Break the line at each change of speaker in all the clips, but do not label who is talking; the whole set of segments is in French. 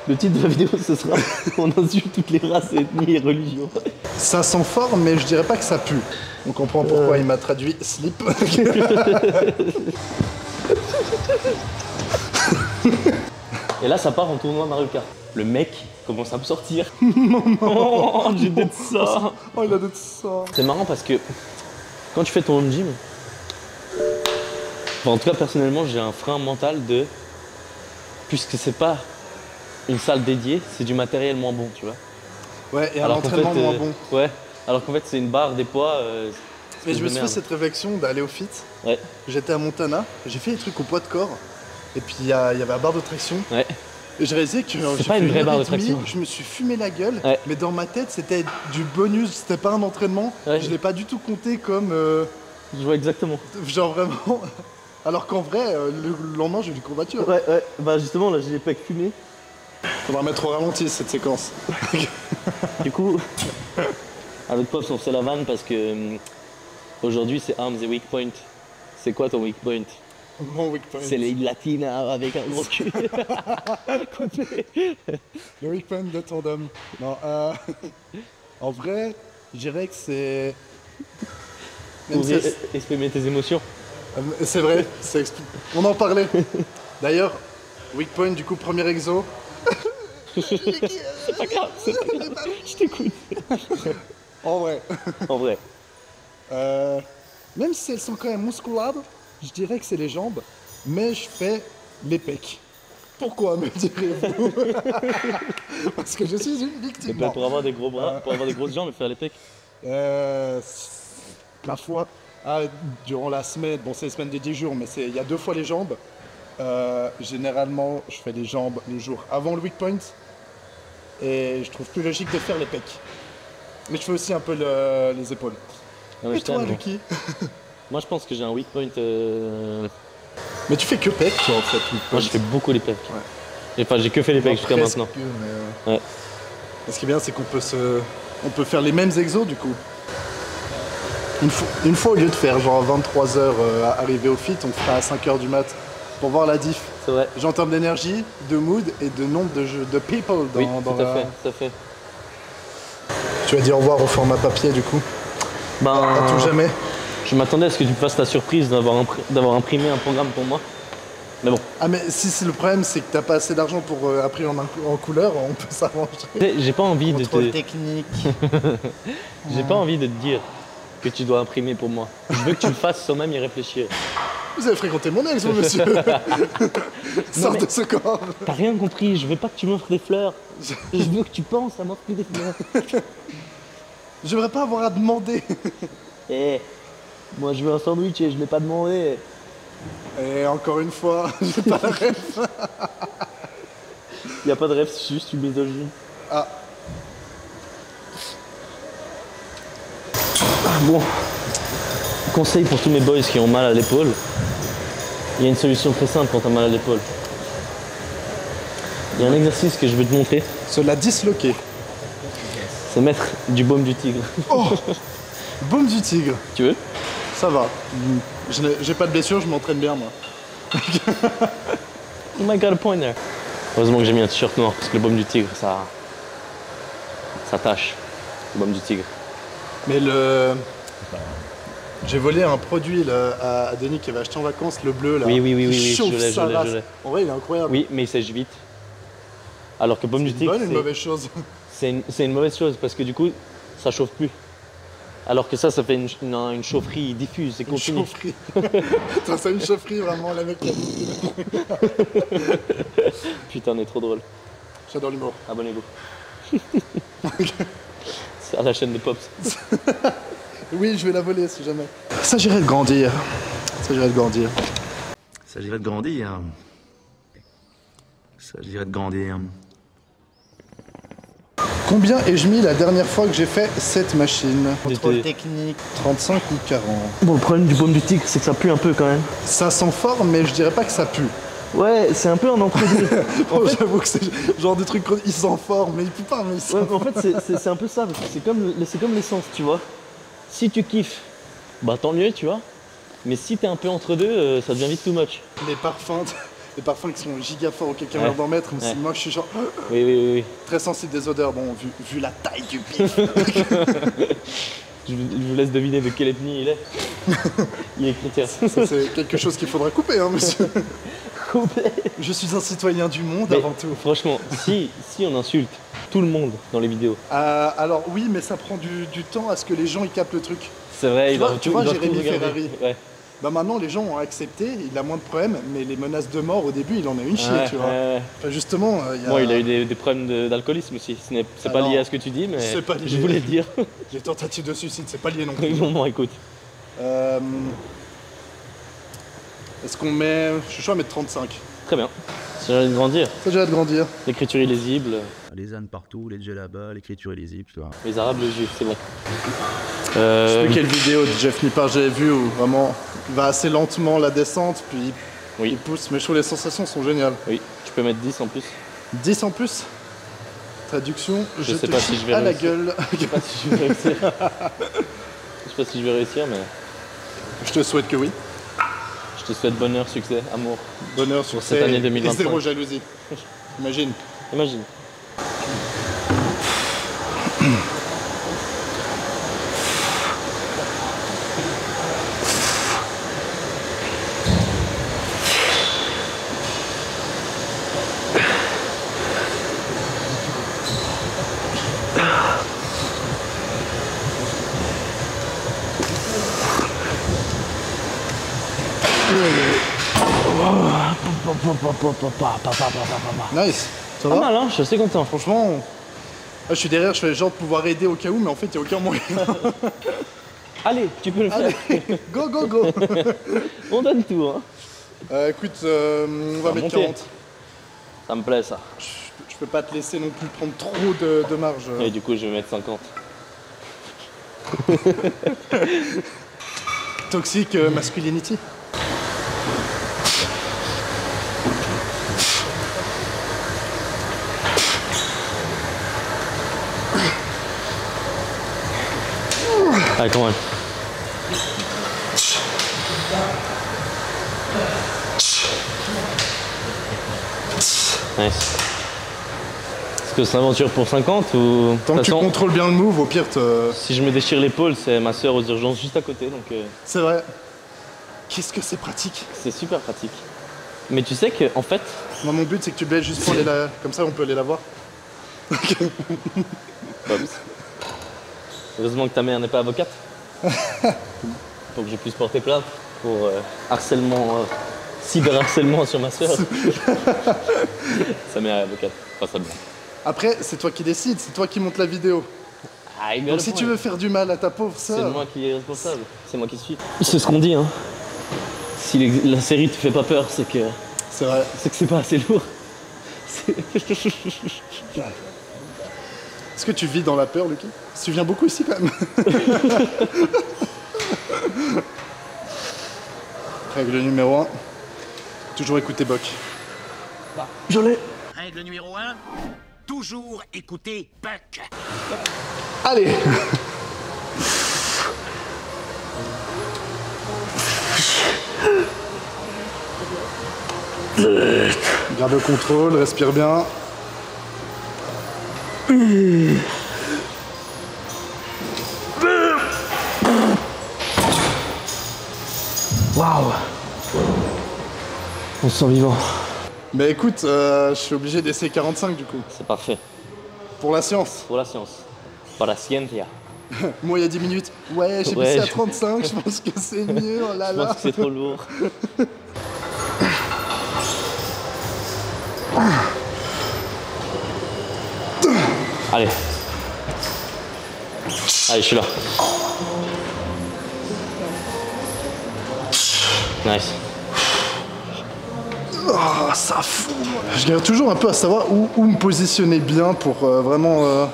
Le titre de la vidéo, ce sera on insulte toutes les races, ethnies et religions.
Ça sent fort, mais je dirais pas que ça pue. On comprend pourquoi il m'a traduit slip.
Et là, ça part en tournoi Mario Kart. Le mec commence à me sortir. Oh, j'ai de ça.
Oh, il a de ça.
C'est marrant parce que quand tu fais ton home gym, enfin, en tout cas personnellement, j'ai un frein mental de puisque c'est pas une salle dédiée, c'est du matériel moins bon, tu vois.
Ouais, et un
Alors qu'en
entraînement
fait,
moins bon.
Ouais, alors qu'en fait c'est une barre, des poids.
Mais je me suis fait
merde.
cette réflexion d'aller au fit.
Ouais,
J'étais à Montana, j'ai fait des trucs au poids de corps. Et puis il y avait la barre de traction.
ouais.
Et j'ai réalisé que j'ai
pas
fait
une vraie
heure
barre
et
de
demie,
traction.
je me suis fumé la gueule,
Ouais.
mais dans ma tête c'était du bonus, c'était pas un entraînement.
Ouais.
Je l'ai pas du tout compté comme
Je vois exactement.
genre vraiment. Alors qu'en vrai, le lendemain j'ai eu du courbature.
Ouais, ouais. Bah justement, là j'ai les pecs fumés.
Faudra mettre au ralenti cette séquence.
Du coup, avec Pops on fait la vanne parce que aujourd'hui c'est arms et weak point. C'est quoi ton weak point?
Mon weak point.
C'est les latinas avec un gros cul.
Le weak point de tandem. Non, en vrai, je dirais que c'est. Même
Pour
si
exprimer tes émotions.
c'est vrai, on en parlait. D'ailleurs, weak point, du coup, premier exo.
C'est pas grave, je t'écoute.
En vrai.
En vrai.
Même si elles sont quand même musculables, je dirais que c'est les jambes, mais je fais les pecs. Pourquoi me direz-vous? Parce que je suis une
Mais
victime.
pas pour avoir des gros bras, pour avoir des grosses jambes et faire les pecs.
La fois, durant la semaine, bon c'est les semaines des 10 jours, mais il y a 2 fois les jambes. Généralement, je fais les jambes le jour avant le weak point. Et je trouve plus logique de faire les pecs. Mais je fais aussi un peu les épaules.
Non, mais
Et
je
toi,
t'aime,
Lucky?
moi je pense que j'ai un weak point.
Mais tu fais que pecs, toi, en fait. weak point.
Moi je fais beaucoup les pecs.
Ouais.
Et enfin, j'ai que fait les pecs jusqu'à
Presque,
maintenant.
mais,
Ouais.
Et ce qui est bien, c'est qu'on peut on peut faire les mêmes exos, du coup. Une fois, au lieu de faire genre 23h arriver au fit, on fera à 5h du mat pour voir la diff.
C'est vrai.
En termes d'énergie, de mood et de nombre de people dans,
Oui,
dans
tout à fait.
Tu vas dire au revoir au format papier, du coup.
Ben,
À tout jamais.
je m'attendais à ce que tu me fasses la surprise d'avoir imprimé un programme pour moi. Mais bon,
Ah, mais si le problème, c'est que t'as pas assez d'argent pour imprimer en couleur, on peut s'arranger.
j'ai pas envie de
Contrôle
te,
technique.
j'ai pas envie de te dire que tu dois imprimer pour moi. Je veux que tu le fasses sans même y réfléchir.
Vous avez fréquenté mon ex, vous, monsieur. Sors
mais-
de ce corps.
T'as rien compris, je veux pas que tu m'offres des fleurs. Je veux que tu penses à m'offrir des fleurs.
Je devrais pas avoir à demander.
Eh, moi je veux un sandwich et je l'ai pas demandé.
Et encore une fois, j'ai pas la rêve.
Y a pas de rêve, c'est juste une misogyne.
Ah,
Bon, conseil pour tous mes boys qui ont mal à l'épaule. Il y a une solution très simple quand t'as mal à l'épaule. Il y a un exercice que je veux te montrer,
cela disloqué.
c'est mettre du baume du tigre.
Oh, baume du tigre.
Tu veux?
Ça va. J'ai pas de blessure, je m'entraîne bien, moi.
Oh my god, a point there. Heureusement que j'ai mis un t-shirt noir parce que le baume du tigre, ça tâche. Le baume du tigre.
Mais j'ai volé un produit là, à Denis qui avait acheté en vacances, le bleu là.
Oui,
Il
je
chauffe
l'ai,
sa race.
je l'ai.
En vrai, il est incroyable.
Oui, mais il sèche vite. Alors que baume du
Une
tigre,
bonne ou une mauvaise chose?
c'est une mauvaise chose parce que du coup, ça chauffe plus. Alors que ça fait une chaufferie diffuse et
Une
continue.
chaufferie. Toi, c'est une chaufferie vraiment, la mec qui a dit.
Putain, on est trop drôle.
J'adore l'humour.
Abonnez-vous. C'est à la chaîne de Pops.
Oui, je vais la voler si jamais. Il s'agirait de grandir. Il s'agirait de grandir.
Il s'agirait de grandir. Il s'agirait de grandir.
Combien ai-je mis la dernière fois que j'ai fait cette machine?
Contrôle
technique. 35 ou 40.
Bon, le problème du baume du tigre, c'est que ça pue un peu quand même.
Ça sent fort, mais je dirais pas que ça pue.
Ouais, c'est un peu un entre-deux.
Bon, j'avoue que c'est genre des trucs, il sent fort, mais il pue pas, mais il sent
Ouais, mais en fait, c'est un peu ça. parce que C'est comme l'essence, tu vois. Si tu kiffes, bah tant mieux, tu vois. Mais si t'es un peu entre deux, ça devient vite too much.
Les parfums, des parfums qui sont giga forts auxquels quelqu'un
Ouais.
va d'en mettre. Mais
Ouais.
moi, je suis genre
Oui, oui, oui, oui.
très sensible des odeurs. Bon, vu la taille du pif.
Je vous laisse deviner de quelle ethnie il est. Il est chrétien.
Ça, c'est quelque chose qu'il faudra couper, hein, monsieur. Je suis un citoyen du monde
Mais
avant tout.
franchement, si on insulte tout le monde dans les vidéos,
Alors oui, mais ça prend du temps à ce que les gens ils captent le truc.
c'est vrai,
Tu vois-
doivent
tu vois
ils doivent
Jérémy
tout regarder.
Ferrari.
Ouais.
Bah maintenant les gens ont accepté, il a moins de problèmes, mais les menaces de mort au début il en a une chier,
Ouais,
tu vois.
ouais.
Enfin, justement,
Bon, il a eu des problèmes d'alcoolisme aussi. C'est
Ah
pas
non.
lié à ce que tu dis, mais
C'est pas lié.
je voulais le dire.
Les tentatives de suicide, c'est pas lié non plus.
Non, non, écoute.
Est-ce qu'on met... Je suis chaud à mettre 35.
Très bien. Ça j'ai envie de grandir.
Ça j'ai hâte de grandir.
L'écriture illisible.
Les ânes partout, les djellabas, l'écriture illisible, tu vois.
Les arabes, le juif, c'est bon.
Je sais plus quelle vidéo de Jeff Nippard j'avais vu où vraiment il va assez lentement la descente, puis
Oui.
il pousse, mais je trouve les sensations sont géniales.
Oui, tu peux mettre 10 en plus.
10 en plus. Traduction, je
sais
te
pas
chie
si je vais
à la
réussir.
gueule.
Je sais pas si je vais réussir. Je sais pas si je vais réussir, mais
Je te souhaite que oui.
je te souhaite bonheur, succès, amour.
Bonheur sur
cette année 2025.
Et zéro jalousie. Imagine.
Imagine.
Nice. Ça
Pas
va
mal, hein, je suis assez content.
Franchement, je suis derrière, je fais genre de pouvoir aider au cas où, mais en fait, il n'y a aucun moyen.
Allez, tu peux le faire.
Allez, go, go, go.
On donne tout, hein.
Écoute, on va
va
mettre
monter.
40.
Ça me plaît, ça.
Je peux pas te laisser non plus prendre trop de marge.
Et du coup, je vais mettre 50.
Toxic masculinity.
Allez, come on. Nice. Est-ce que c'est aventure pour 50 ou... De
Tant que
toute
tu
façon,
contrôles bien le move, au pire,
si je me déchire l'épaule, c'est ma soeur aux urgences juste à côté, donc
c'est vrai. Qu'est-ce que c'est pratique.
c'est super pratique. Mais tu sais que, en fait,
Moi, mon but, c'est que tu blesses juste pour aller la... Comme ça, on peut aller la voir.
Bobs. Heureusement que ta mère n'est pas avocate. Pour que je puisse porter plainte pour harcèlement, cyberharcèlement sur ma soeur. Sa mère est avocate, pas sa mère.
Après, c'est toi qui décides, c'est toi qui montes la vidéo.
Ah, il
Donc si tu veux faire du mal à ta pauvre
c'est
sœur...
moi qui est responsable, c'est moi qui suis. C'est ce qu'on dit, hein. Si la série te fait pas peur, c'est que
C'est vrai.
c'est pas assez lourd.
Est-ce que tu vis dans la peur, Lucky? Tu viens beaucoup ici, quand même. Règle numéro 1. Toujours écouter Boc.
Je l'ai.
Règle numéro 1, toujours écouter Buck.
Allez. Garde le contrôle, respire bien.
Waouh. On se sent vivant.
Mais écoute, je suis obligé d'essayer 45 du coup.
C'est parfait.
Pour la science.
Pour la science. Pour la scientia.
Moi, il y a 10 minutes. Ouais, j'ai
Ouais,
baissé à
je-
35, je pense que c'est mieux. Oh là
Je pense
là.
que c'est trop lourd. Allez. Allez, je suis là. Nice.
Ah, ça fout. Je galère toujours un peu à savoir où me positionner bien pour vraiment.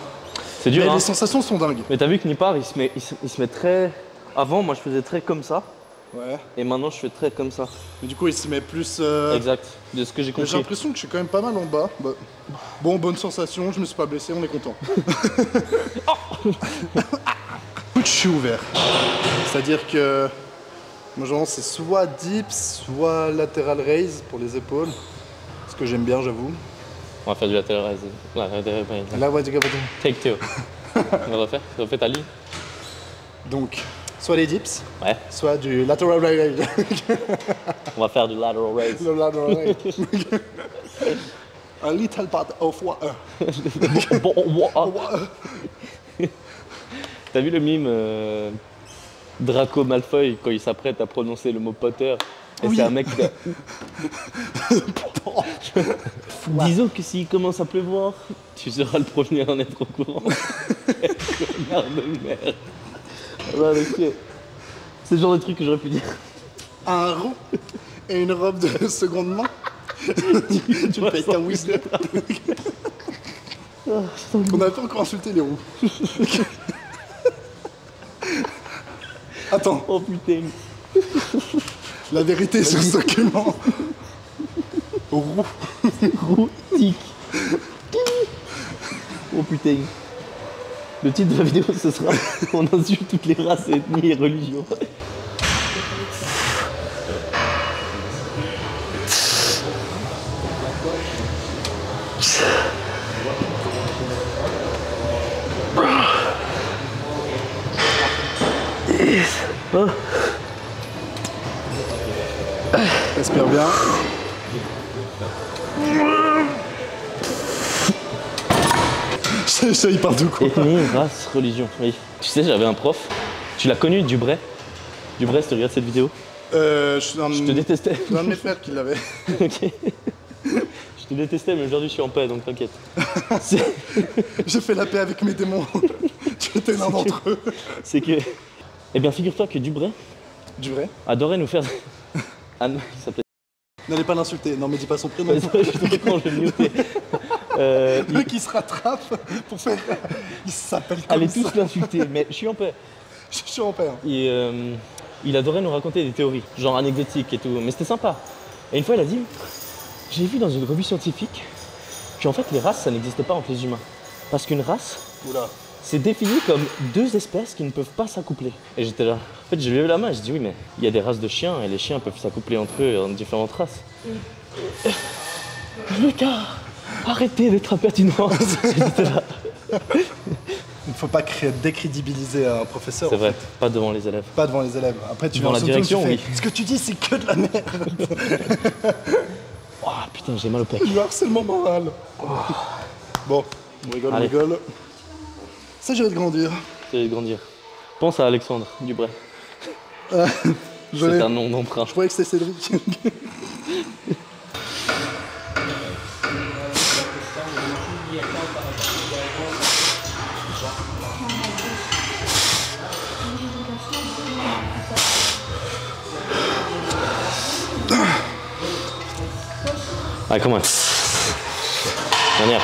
C'est dur,
Mais
hein.
les sensations sont dingues.
Mais t'as vu que Nipar, il se met très... Avant, moi, je faisais très comme ça.
Ouais.
Et maintenant, je fais très comme ça.
Mais du coup, il se met plus.
Exact. De ce que j'ai
J'ai
compris.
l'impression que je suis quand même pas mal en bas. Bah, bon, bonne sensation, je me suis pas blessé, on est content. Écoute, je suis ouvert. C'est-à-dire que Moi, genre, c'est soit dips, soit lateral raise pour les épaules. Ce que j'aime bien, j'avoue.
On va faire du lateral raise.
Là, ouais, du
Take two. On va refaire. Refais ta ligne.
Donc, soit les dips,
Ouais.
soit du lateral raise.
On va faire du lateral raise.
Le lateral raise. A little part of water.
Bon, T'as vu le mime Draco Malfoy quand il s'apprête à prononcer le mot Potter et
Oui.
c'est un mec qui Disons que s'il commence à pleuvoir, tu seras le premier à en être au courant. Connard de merde. Ouais, mais c'est le genre de truc que j'aurais pu dire.
Un roux et une robe de seconde main. Tu me payes ta Whistler. On n'a pas encore insulté les roux. Attends,
Oh putain.
la vérité sur ce document. Roux.
Routique. Oh putain. Le titre de la vidéo ce sera on insulte toutes les races, ethnies et religions. Oh.
Respire bien. Ça, il part d'où quoi?
Ethnie, race, religion, oui. Tu sais, j'avais un prof, tu l'as connu, Dubray. Dubray, si tu regardes cette vidéo,
Je suis un,
je te détestais.
un de mes frères qui l'avait.
Ok. Je te détestais, mais aujourd'hui je suis en paix, donc t'inquiète.
J'ai fait la paix avec mes démons. Tu étais l'un d'entre eux.
C'est que. Eh bien, figure-toi que Dubray
Du vrai?
adorait nous faire. Anne, il s'appelait.
N'allez pas l'insulter. Non, mais dis pas son prénom.
Je te comprends, je vais le muter.
Le mec, il se rattrape pour faire. Il s'appelle comme
Allez
ça.
tous l'insulter, mais je suis en paix.
Je suis en paix. Hein.
Et, il adorait nous raconter des théories, genre anecdotiques et tout, mais c'était sympa. Et une fois, il a dit j'ai vu dans une revue scientifique qu'en fait, les races, ça n'existait pas entre les humains. Parce qu'une race,
Oula.
c'est défini comme deux espèces qui ne peuvent pas s'accoupler. Et j'étais là. En fait, j'ai levé la main et j'ai dit oui, mais il y a des races de chiens et les chiens peuvent s'accoupler entre eux en différentes races. Lucas, arrêtez d'être impertinent. J'étais là.
Il ne faut pas décrédibiliser un professeur.
C'est
en
vrai,
fait.
pas devant les élèves.
Pas devant les élèves. Après, tu
Devant
viens
la
sur le
direction,
tu fais,
oui.
ce que tu dis, c'est que de la merde.
Oh putain, j'ai mal au pec.
Le harcèlement moral. Bon, on rigole,
Allez.
on rigole. S'agirait de grandir.
C'est de grandir. Pense à Alexandre Dubray.
Je
C'est un nom d'emprunt.
croyais que c'était Cédric.
Allez, come on. Dernière.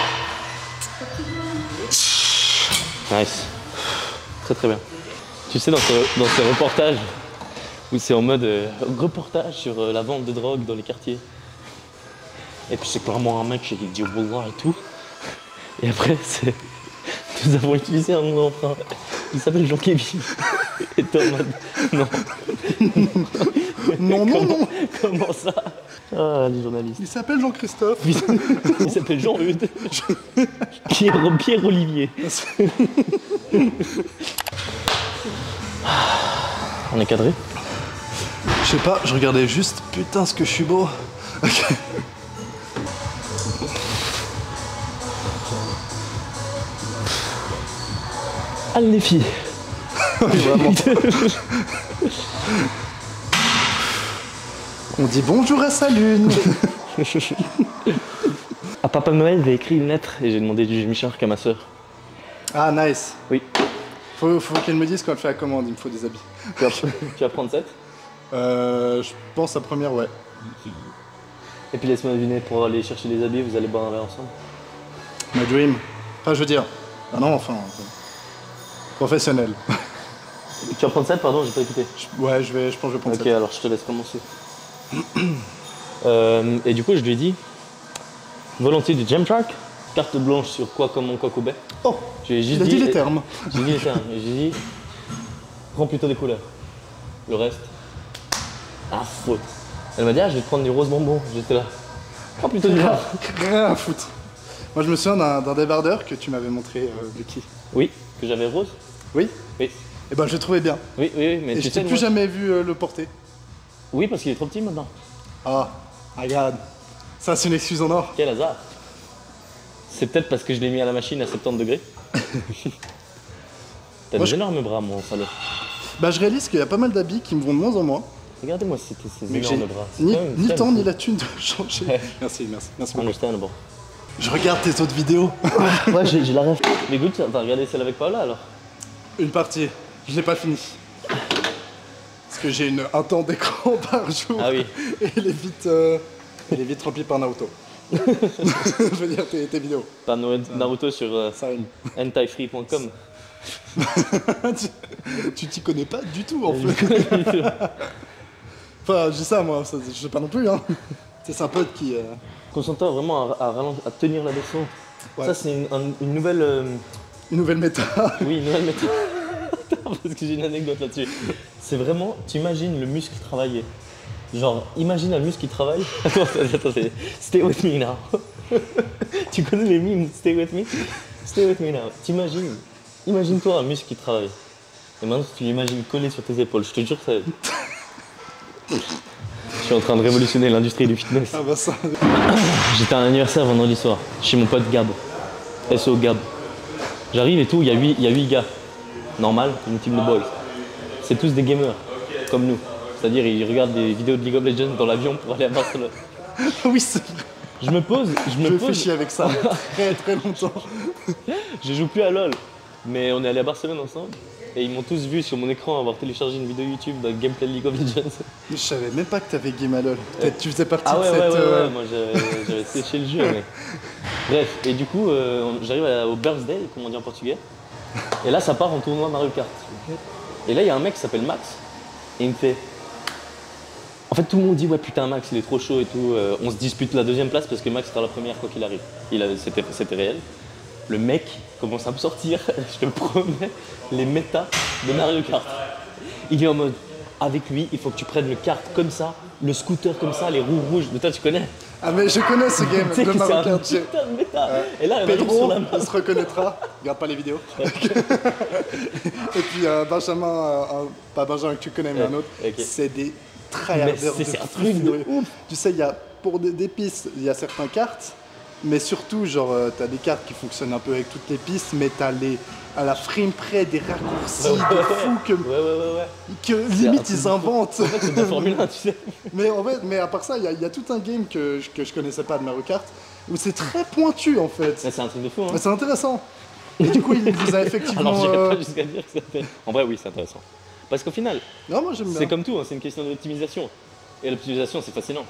Nice. Très très bien. Tu sais, dans ce reportage, où c'est en mode reportage sur la vente de drogue dans les quartiers. Et puis c'est clairement un mec qui dit Wallah et tout. Et après, c'est. Nous avons utilisé un nom d'emprunt. Il s'appelle Jean-Kévin. Et t'es en mode. Non.
Non, non, non.
Comment ça? Ah, les journalistes.
Il s'appelle Jean-Christophe.
Il s'appelle Jean-Eudes. Pierre-Olivier. On est cadré?
Je sais pas, je regardais juste, putain, ce que je suis beau. Ok.
Allez les filles.
Vraiment. On dit bonjour à sa lune.
À Papa Noël, j'ai écrit une lettre et j'ai demandé du Jimmy Shark à ma soeur.
Ah, nice.
Oui.
Faut qu'elle me dise quand elle fait la commande, il me faut des habits.
Tu vas prendre 7.
Je pense la première, ouais.
Et puis laisse-moi deviner, pour aller chercher les habits, vous allez boire un verre ensemble.
My dream. Enfin, je veux dire. Ah non, enfin. Professionnel.
Tu vas prendre 7, pardon, j'ai pas écouté.
Ouais, je pense que je vais prendre
Ok,
ça.
alors je te laisse commencer. Et du coup, je lui ai dit volontiers du Gem Shark, carte blanche sur quoi, comment, quoi, Kobe.
Oh,
J'ai juste
il a dit les termes.
J'ai dit les termes. Et j'ai dit prends plutôt des couleurs. Le reste, Ah, faute. Elle m'a dit, ah, je vais te prendre du rose bonbon. J'étais là. Oh, plutôt du rare.
Rien à foutre. Moi, je me souviens d'un débardeur que tu m'avais montré, Lucky.
Oui, que j'avais rose.
Oui.
Oui.
Et ben, je le trouvais bien.
Oui, mais
Et
tu
je
sais,
t'ai plus jamais vu le porter.
Oui, parce qu'il est trop petit maintenant.
Ah, regarde. Ça, c'est une excuse en or.
Quel hasard. C'est peut-être parce que je l'ai mis à la machine à 70 degrés. T'as
Moi,
des énormes bras, mon salaud.
Bah, je réalise qu'il y a pas mal d'habits qui me vont de moins en moins.
Regardez-moi ces
Mais
énormes
j'ai
bras.
ni
C'est
le temps
quand même
ni la thune de changer.
Ouais.
Merci beaucoup.
Understandable.
Je regarde tes autres vidéos.
Ouais, j'ai la rêve. Mais écoute, t'as regardé celle avec Paola alors?
Une partie. Je l'ai pas fini. Parce que j'ai un temps d'écran par jour.
Ah oui.
Et elle est vite remplie par Naruto. Je veux dire tes vidéos.
Par Naruto sur
Ça rime.
hentaifree.com.
Tu t'y connais pas du tout en fait. Enfin, je dis ça moi, je sais pas non plus. Hein. C'est un pote qui.
Concentre-toi vraiment à tenir la descente.
Ouais.
Ça, c'est une nouvelle.
Une nouvelle méta.
Oui, une nouvelle méthode. Attends, parce que j'ai une anecdote là-dessus. C'est vraiment, tu imagines le muscle travailler. Genre, imagine un muscle qui travaille. Attends, c'est Stay with me now. Tu connais les mimes Stay with me? Stay with me now. T'imagines, imagine-toi un muscle qui travaille. Et maintenant, tu l'imagines collé sur tes épaules. Je te jure que ça. Je suis en train de révolutionner l'industrie du fitness.
Ah bah ça.
J'étais à un anniversaire vendredi soir, chez mon pote Gab. SO Gab. J'arrive et tout, il y a 8 gars. Normal, une team de boys. C'est tous des gamers, comme nous. C'est-à-dire, ils regardent des vidéos de League of Legends dans l'avion pour aller à Barcelone.
Oui, c'est vrai.
Je me pose.
Je me fais chier avec ça très très longtemps.
Je joue plus à LoL, mais on est allé à Barcelone ensemble. Et ils m'ont tous vu sur mon écran avoir téléchargé une vidéo YouTube d'un gameplay de League of Legends.
Mais je savais même pas que t'avais game à LoL. Peut-être tu faisais partie
Ah ouais,
de cette.
ouais, moi j'avais séché le jeu. Mais... Bref, et du coup, j'arrive au birthday, comme on dit en portugais. Et là, ça part en tournoi Mario Kart. Et là, il y a un mec qui s'appelle Max. Et il me fait. En fait, tout le monde dit, ouais, putain, Max, il est trop chaud et tout. On se dispute la deuxième place parce que Max sera la première quoi qu'il arrive. C'était réel. Le mec commence à me sortir, je te le promets, les méta de Mario Kart. Il est en mode, avec lui, il faut que tu prennes le kart comme ça, le scooter comme ça, les roues rouges. Mais toi, tu connais?
Ah mais je connais ce game,
Tu sais
le
que c'est
Mario
un
Kart.
putain de méta. Et là, elle arrive sur
Pedro
la main.
se reconnaîtra, regarde pas les vidéos. Et puis Benjamin, pas Benjamin que tu connais mais un autre,
ok.
c'est des tryharders
Mais c'est
de
un
fou
truc de
furieux.
ouf.
Tu sais, il y a pour des pistes, il y a certains cartes, mais surtout genre t'as des cartes qui fonctionnent un peu avec toutes les pistes, mais t'as à la frame près des raccourcis de fou que limite ils inventent.
En fait, c'est de la Formule 1, tu sais.
Mais en fait, mais à part ça, il y a tout un game que je connaissais pas de Mario Kart où c'est très pointu en fait.
Mais c'est un truc de fou, hein.
Mais c'est intéressant. Et du coup, il vous a effectivement.
Alors, j'irai pas jusqu'à dire que c'est intéressant. En vrai, oui, c'est intéressant. Parce qu'au final,
Non, moi j'aime bien.
c'est comme tout, hein, c'est une question d'optimisation. Et l'optimisation, c'est fascinant.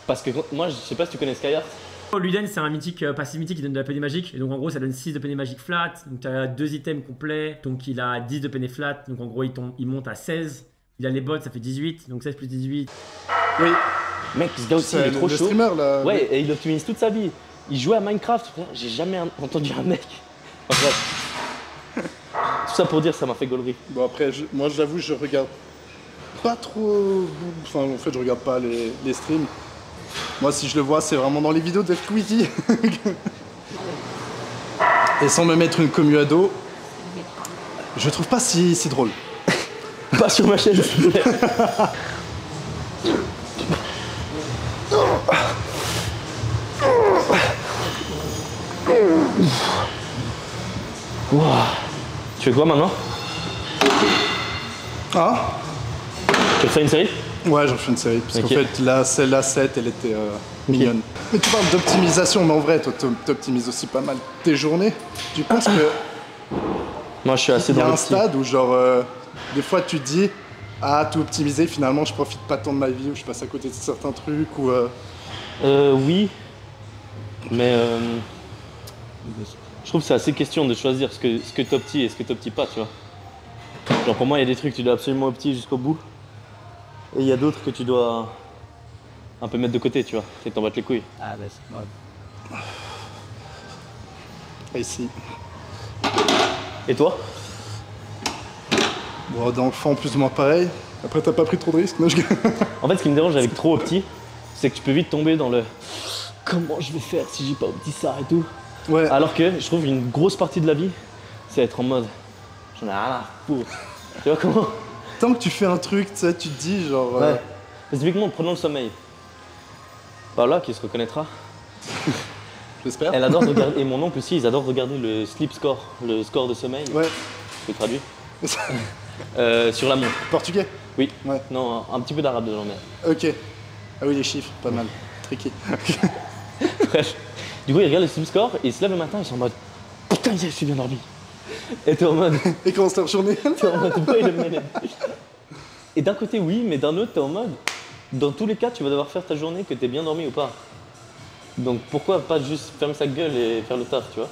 Parce que moi, je sais pas si tu connais Skyheart.
Luden, c'est un mythique, passif mythique qui donne de la penée magique. Et donc en gros, ça donne 6 de penée magique flat. Donc tu as 2 items complets. Donc il a 10 de penée flat. Donc en gros, il monte à 16. Il a les bots, ça fait 18. Donc 16 plus 18.
Oui,
Mec, ce gars aussi, il
c'est
est trop
le
chaud.
streamer là.
Ouais, et il optimise toute sa vie. Il jouait à Minecraft, frère. J'ai jamais entendu un mec. Enfin, bref. Tout ça pour dire, ça m'a fait gaulerie.
Bon, après, moi j'avoue, je regarde pas trop. Enfin, en fait, je regarde pas les streams. Moi, si je le vois, c'est vraiment dans les vidéos de Squeezie. Et sans me mettre une commu à dos, je trouve pas si drôle.
Pas sur ma chaîne, s'il vous plaît. Wow. Tu fais quoi maintenant?
Ah
Tu refais une série?
Ouais, j'en fais une série. Parce
Ok.
qu'en fait, là, celle-là, 7, elle était mignonne. Mais tu parles d'optimisation, mais en vrai, toi, t'optimises aussi pas mal tes journées. Tu penses que
Moi, je suis assez
il y
dans
a
le
un stade où, genre, des fois, tu te dis, ah, tout optimiser, finalement, je profite pas tant de ma vie, ou je passe à côté de certains trucs, ou.
Oui, mais je trouve que c'est assez question de choisir ce que t'optis et ce que t'optis pas, tu vois. Genre pour moi, il y a des trucs que tu dois absolument opti jusqu'au bout, et il y a d'autres que tu dois un peu mettre de côté, tu vois, et t'en battre les couilles.
Ah bah c'est grave.
Et si.
Et toi?
Bon, dans le fond, plus ou moins pareil. Après, t'as pas pris trop de risques, non,
En fait, ce qui me dérange avec trop opti, c'est que tu peux vite tomber dans le comment je vais faire si j'ai pas opti ça et tout.
Ouais.
Alors que je trouve une grosse partie de la vie, c'est être en mode j'en ai rien à foutre. Tu vois comment?
Tant que tu fais un truc, tu sais, tu te dis genre.
Ouais. Typiquement, prenons le sommeil. Paola, qui se reconnaîtra,
J'espère.
elle adore regarder, et mon oncle aussi, ils adorent regarder le sleep score, le score de sommeil.
Ouais.
Je traduis. Sur la montre.
Portugais.
Oui.
Ouais.
Non, un petit peu d'arabe dedans, mais.
Ok. Ah oui, les chiffres, pas mal. Tricky.
Bref. Du coup, ils regardent le sleep score et ils se lèvent le matin, ils sont en mode putain, yes, je suis bien dormi. Et t'es en mode.
Et comment c'est la journée?
T'es en mode wait a minute. Et d'un côté, oui, mais d'un autre, t'es en mode. Dans tous les cas, tu vas devoir faire ta journée que t'es bien dormi ou pas. Donc pourquoi pas juste fermer sa gueule et faire le taf, tu vois?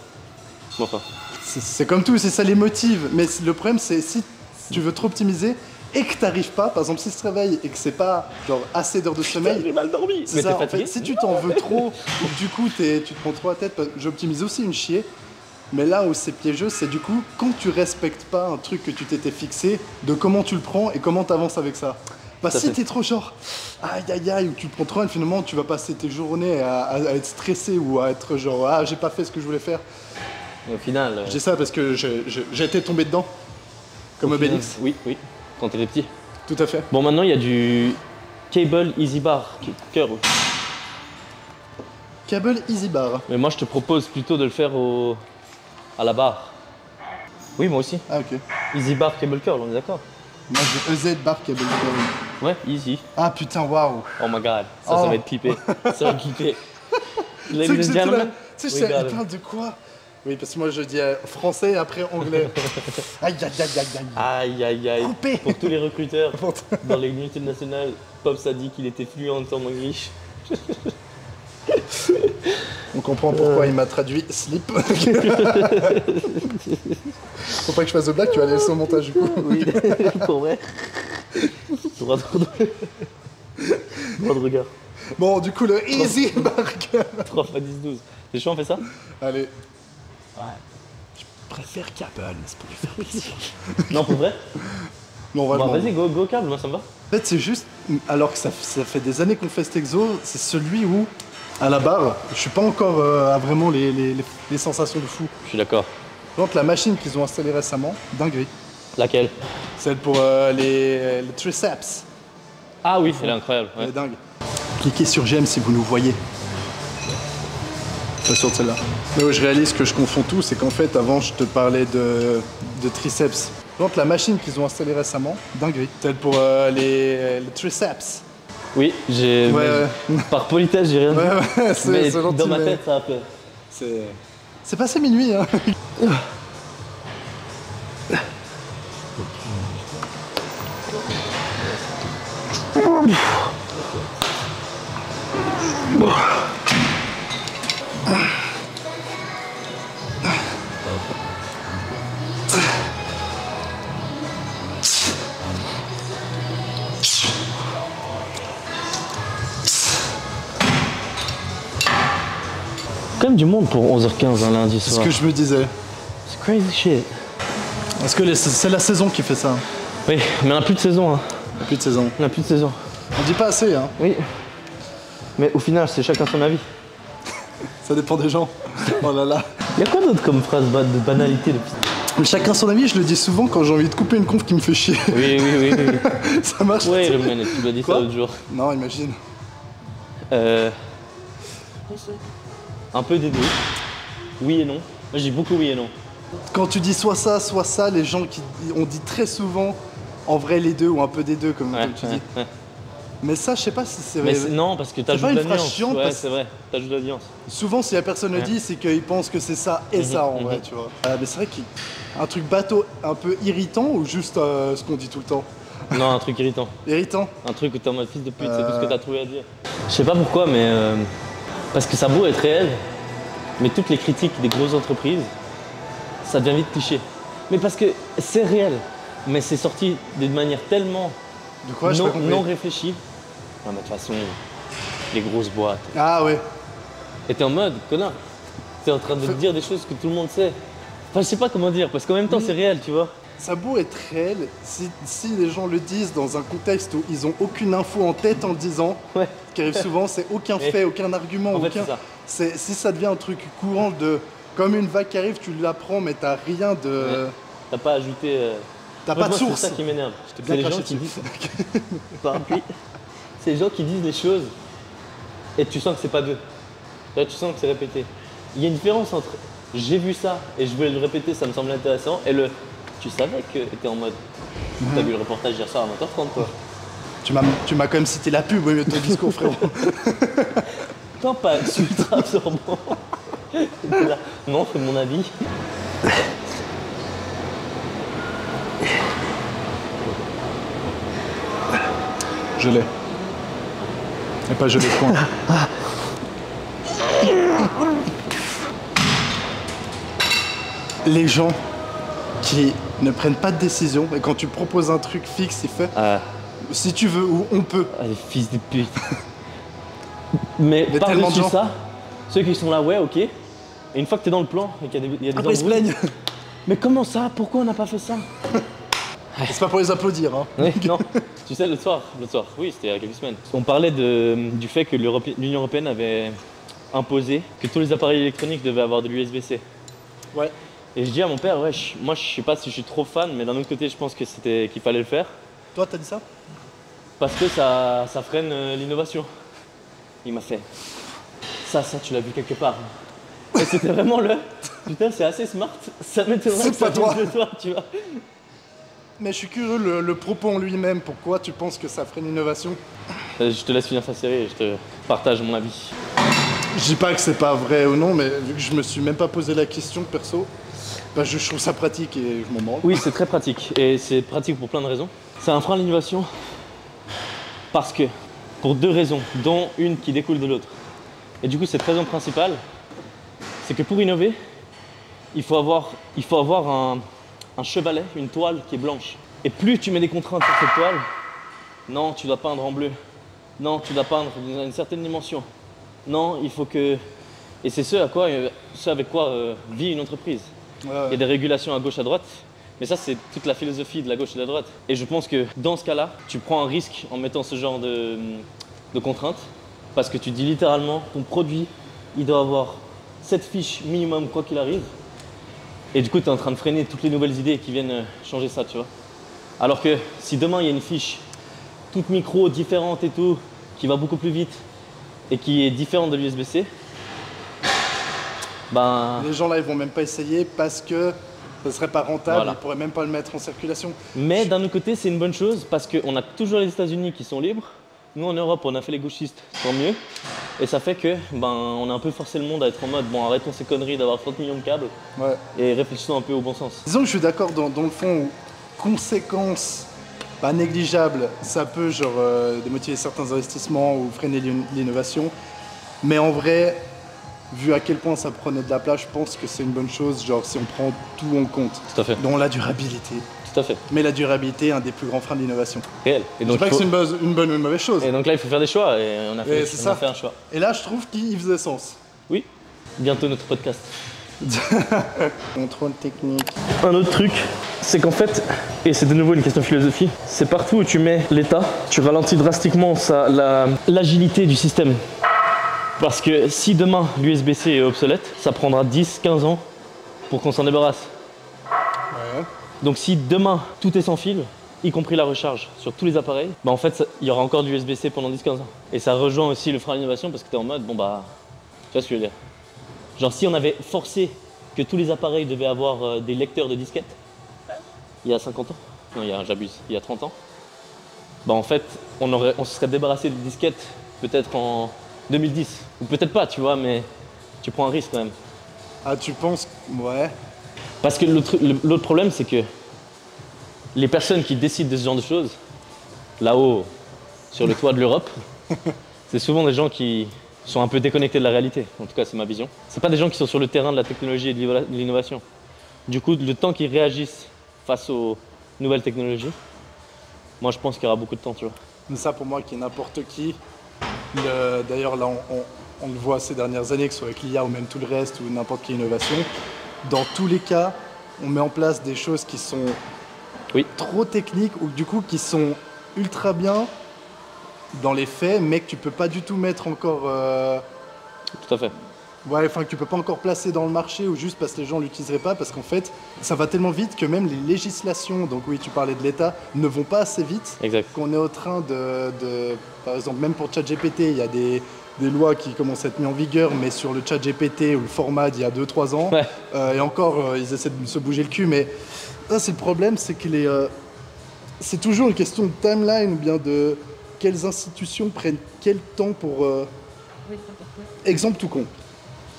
Bon, enfin.
C'est comme tout, c'est ça les motive. Mais le problème, c'est si tu veux trop optimiser et que t'arrives pas, par exemple, si tu te réveilles et que c'est pas genre assez d'heures de sommeil.
J'ai mal dormi.
C'est
Mais
ça,
t'es
en
fatigué.
fait, si tu t'en veux trop, ou que du coup tu te prends trop la tête, j'optimise aussi une chier. Mais là où c'est piégeux, c'est du coup quand tu respectes pas un truc que tu t'étais fixé, de comment tu le prends et comment tu avances avec ça. Bah
Ça
si
fait.
t'es trop genre aïe aïe aïe ou tu le prends trop mal, finalement tu vas passer tes journées à être stressé ou à être genre ah j'ai pas fait ce que je voulais faire.
Et au final.
Je dis ça parce que j'ai été tombé dedans. Comme
au final,
Obélix.
Oui, oui. Quand t'étais petit.
Tout à fait.
Bon, maintenant il y a du Cable Easy Bar Curl.
Cable Easy Bar.
Mais moi je te propose plutôt de le faire à la barre. Oui, moi aussi.
Ah ok.
Easy Bar Cable Curl, on est d'accord?
Moi j'ai EZ Bar Cable Curl.
Ouais, easy.
Ah putain waouh.
Oh my god, ça
Oh.
va être clippé. Ça va être clippé.
Tu sais
Ladies
que
and
j'étais là,
gentlemen,
tu sais,
we
je sais,
got
il
it.
parle de quoi? Oui, parce que moi je dis français et après anglais. Aïe aïe aïe aïe aïe.
Aïe aïe aïe.
Coupé.
Pour tous les recruteurs dans les multinationales, Pops a dit qu'il était fluent en anglais.
On comprend pourquoi il m'a traduit slip. Faut pas que je fasse de blague, tu vas aller laisser au montage du coup.
Oui, pour vrai. Droit de regard.
Bon, du coup, le easy burger.
3 x 10, 12. C'est chaud, on fait ça?
Allez.
Je préfère Cable, c'est pour lui faire plaisir.
Non, pour vrai?
Non, vraiment.
Bon, vas-y, go câble, moi ça me va.
En fait, c'est juste, alors que ça fait des années qu'on fait cet exo, c'est celui où, à la barre, je suis pas encore à vraiment les sensations de fou.
Je suis d'accord.
Donc la machine qu'ils ont installée récemment, dinguerie.
Laquelle?
Celle pour les triceps.
Ah oui, elle est incroyable.
Elle
Ouais.
est dingue. Cliquez sur j'aime si vous nous voyez. Pas sûr de celle-là. Là où je réalise que je confonds tout, c'est qu'en fait, avant, je te parlais de triceps. Donc la machine qu'ils ont installée récemment, dinguerie. Celle pour les triceps.
Oui, j'ai.
Ouais,
Par politesse, j'ai rien dit.
Ouais, c'est
Mais
gentil,
dans ma
mais
tête, ça a fait.
c'est passé minuit, hein.
Quand même du monde pour 11h15 un lundi
C'est ce
soir.
que je me disais.
C'est crazy shit.
Parce que c'est la saison qui fait ça.
Oui, mais on n'a plus de saison. Hein.
Il y a plus de saison.
On n'a plus de saison.
On dit pas assez, hein.
Oui. Mais au final, c'est chacun son avis.
Ça dépend des gens. Oh là là.
Il y a quoi d'autre comme phrase de banalité de...
Chacun son avis, je le dis souvent quand j'ai envie de couper une conf qui me fait chier.
Oui.
Ça marche.
Wait a minute, tu l'as dit ça
Quoi
l'autre jour.
Non, imagine.
Un peu des deux. Oui et non. Moi je dis beaucoup oui et non.
Quand tu dis soit ça, les gens on dit très souvent en vrai les deux ou un peu des deux, comme tu dis.
ouais.
Mais ça, je sais pas si c'est
Mais
vrai.
non, parce que
pas
t'ajoutes de
une phrase
l'audience.
chiante
Ouais,
parce-
c'est vrai, t'ajoutes de l'audience.
Souvent, si la personne le dit, c'est qu'ils pensent que c'est ça et ça en vrai, tu vois. Mais c'est vrai qu'un truc bateau un peu irritant ou juste ce qu'on dit tout le temps.
Non, un truc irritant.
Irritant.
Un truc où t'es en mode fils de pute, c'est tout ce que t'as trouvé à dire. Je sais pas pourquoi, mais. Parce que ça a beau être réel, mais toutes les critiques des grosses entreprises, ça devient vite cliché. Mais parce que c'est réel, mais c'est sorti d'une manière tellement
De quoi je
non réfléchie. Non, mais de toute façon, les grosses boîtes.
Ah ouais.
Et t'es en mode, connard, t'es en train de dire des choses que tout le monde sait. Enfin, je sais pas comment dire, parce qu'en même temps, c'est réel, tu vois.
ça a beau être réel, si les gens le disent dans un contexte où ils ont aucune info en tête en le disant,
Ouais.
ce qui arrive souvent, c'est aucun
Mais-
fait, aucun argument,
En fait,
aucun.
c'est ça.
Si ça devient un truc courant de comme une vague qui arrive, tu l'apprends, mais t'as rien de.
Ouais. T'as pas ajouté.
T'as
En fait,
pas de
moi,
source.
C'est ça qui m'énerve.
J'étais
C'est
bien
les gens
craché
qui
dessus.
disent. Parapluie. C'est les gens qui disent les choses et tu sens que c'est pas d'eux. Là, tu sens que c'est répété. Il y a une différence entre j'ai vu ça et je voulais le répéter, ça me semble intéressant, et le tu savais que t'étais en mode. T'as vu le reportage hier soir à 20h30, toi.
Tu m'as quand même cité la pub au milieu de ton discours, frérot.
Toi, pas ultra absorbant. T'étais là. Non, c'est mon avis.
Je l'ai. Et pas je l'ai point. Les gens qui ne prennent pas de décision, et quand tu proposes un truc fixe, il fait
Ah,
si tu veux ou on peut.
les fils de pute. Mais
Il y a tellement de
par-dessus
gens.
ça, ceux qui sont là, ouais, ok. Et une fois que t'es dans le plan et qu'il y a des
Après ils se
embrouilles,
plaignent.
mais comment ça? Pourquoi on n'a pas fait ça?
C'est pas pour les applaudir, hein.
Oui, non. Tu sais, l'autre soir, oui, c'était il y a quelques semaines. On parlait du fait que l'Union Européenne avait imposé que tous les appareils électroniques devaient avoir de l'USB-C.
Ouais.
Et je dis à mon père, ouais, moi je sais pas si je suis trop fan, mais d'un autre côté, je pense que qu'il fallait le faire
Toi, t'as dit ça?
parce que ça freine l'innovation. Il m'a fait, ça, tu l'as vu quelque part. Et c'était vraiment putain, c'est assez smart, ça m'étonnerait
C'est
que ça
pas toi.
vienne de toi, tu vois.
Mais je suis curieux, le propos en lui-même, pourquoi tu penses que ça ferait une innovation?
Je te laisse finir ta série et je te partage mon avis.
Je dis pas que c'est pas vrai ou non, mais vu que je me suis même pas posé la question perso, bah je trouve ça pratique et je m'en branle.
Oui, c'est très pratique et c'est pratique pour plein de raisons. C'est un frein à l'innovation parce que, pour deux raisons, dont une qui découle de l'autre. Et du coup, cette raison principale, c'est que pour innover, il faut avoir un chevalet, une toile qui est blanche. Et plus tu mets des contraintes sur cette toile, non, tu dois peindre en bleu. Non, tu dois peindre dans une certaine dimension. Non, il faut que... Et c'est ce avec quoi vit une entreprise.
Ouais,
Il y a des régulations à gauche, à droite. Mais ça, c'est toute la philosophie de la gauche et de la droite. Et je pense que dans ce cas-là, tu prends un risque en mettant ce genre de contraintes. Parce que tu dis littéralement, ton produit, il doit avoir cette fiche minimum quoi qu'il arrive. Et du coup, tu es en train de freiner toutes les nouvelles idées qui viennent changer ça, tu vois. Alors que si demain, il y a une fiche toute micro, différente et tout, qui va beaucoup plus vite et qui est différente de l'USB-C, ben...
Les gens là, ils vont même pas essayer parce que ça serait pas rentable,
Voilà.
ils pourraient même pas le mettre en circulation.
Mais d'un autre côté, c'est une bonne chose parce qu'on a toujours les États-Unis qui sont libres. Nous, en Europe, on a fait les gauchistes, tant mieux. Et ça fait que, on a un peu forcé le monde à être en mode, bon, arrêtons ces conneries d'avoir 30 millions de câbles
Ouais.
et réfléchissons un peu au bon sens.
Disons que je suis d'accord dans le fond où conséquences pas négligeables, ça peut genre démotiver certains investissements ou freiner l'innovation. Mais en vrai, vu à quel point ça prenait de la place, je pense que c'est une bonne chose, genre si on prend tout en compte,
Tout à fait.
dont la durabilité.
Tout à fait.
Mais la durabilité est un des plus grands freins de l'innovation.
Réel. Et
Je dis
donc,
pas que
il
c'est
faut-
une bonne ou une mauvaise chose.
et donc là, il faut faire des choix et on a fait,
c'est
on
ça.
a fait un choix.
Et là, je trouve qu'il faisait sens.
Oui, bientôt notre podcast.
Contrôle technique.
Un autre truc, c'est qu'en fait, et c'est de nouveau une question de philosophie, c'est partout où tu mets l'état, tu ralentis drastiquement l'agilité du système. Parce que si demain l'USB-C est obsolète, ça prendra 10-15 ans pour qu'on s'en débarrasse.
Ouais.
Donc si demain tout est sans fil, y compris la recharge sur tous les appareils, bah en fait il y aura encore du USB-C pendant 10-15 ans. Et ça rejoint aussi le frein à l'innovation parce que tu es en mode, bon bah, tu vois ce que je veux dire. Genre si on avait forcé que tous les appareils devaient avoir des lecteurs de disquettes, il y a 50 ans, non j'abuse, il y a 30 ans, bah en fait on se serait débarrassé des disquettes peut-être en 2010. Ou peut-être pas, tu vois, mais tu prends un risque quand même.
Ah, tu penses. Ouais.
Parce que l'autre problème, c'est que les personnes qui décident de ce genre de choses, là-haut, sur le toit de l'Europe, c'est souvent des gens qui sont un peu déconnectés de la réalité. En tout cas, c'est ma vision. C'est pas des gens qui sont sur le terrain de la technologie et de l'innovation. Du coup, le temps qu'ils réagissent face aux nouvelles technologies, moi, je pense qu'il y aura beaucoup de temps, tu vois.
Mais ça, pour moi, qui est n'importe qui. D'ailleurs, là, on le voit ces dernières années, que ce soit avec l'IA ou même tout le reste, ou n'importe quelle innovation. Dans tous les cas, on met en place des choses qui sont
Oui.
trop techniques ou du coup qui sont ultra bien dans les faits, mais que tu peux pas du tout mettre encore.
Tout à fait.
Ouais, enfin que tu peux pas encore placer dans le marché ou juste parce que les gens l'utiliseraient pas, parce qu'en fait, ça va tellement vite que même les législations, donc oui, tu parlais de l'État, ne vont pas assez vite.
Exact.
Qu'on est en train par exemple, même pour ChatGPT, il y a des lois qui commencent à être mises en vigueur, mais sur le ChatGPT ou le format d'il y a 2-3 ans,
Ouais.
et encore, ils essaient de se bouger le cul, mais ça, c'est le problème, c'est que c'est toujours une question de timeline ou bien de quelles institutions prennent quel temps pour... Exemple tout con.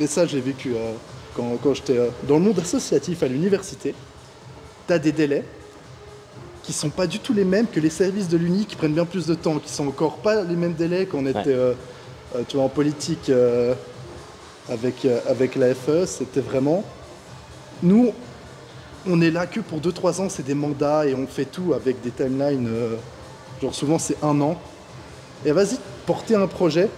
Et ça, j'ai vécu quand j'étais dans le monde associatif à l'université. T'as des délais qui sont pas du tout les mêmes que les services de l'Uni qui prennent bien plus de temps, qui sont encore pas les mêmes délais qu'on était tu vois, en politique avec la FE. C'était vraiment... Nous, on est là que pour 2-3 ans, c'est des mandats et on fait tout avec des timelines, genre souvent c'est 1 an. Et vas-y, porter un projet,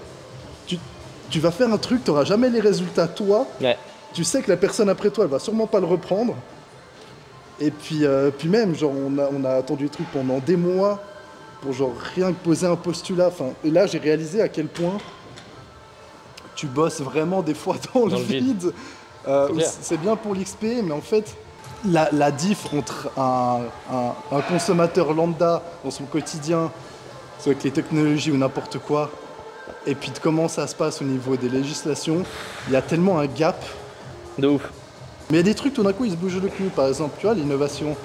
tu vas faire un truc, tu n'auras jamais les résultats toi,
Ouais.
tu sais que la personne après toi, elle va sûrement pas le reprendre. Et puis même, genre, on a attendu le truc pendant des mois pour genre rien que poser un postulat. Enfin, et là, j'ai réalisé à quel point tu bosses vraiment des fois dans le vide. C'est bien pour l'XP, mais en fait, la diff entre un consommateur lambda dans son quotidien, soit avec les technologies ou n'importe quoi, et puis de comment ça se passe au niveau des législations, il y a tellement un gap.
De ouf.
Mais il y a des trucs, tout d'un coup, ils se bougent le cul. Par exemple, tu vois, l'innovation,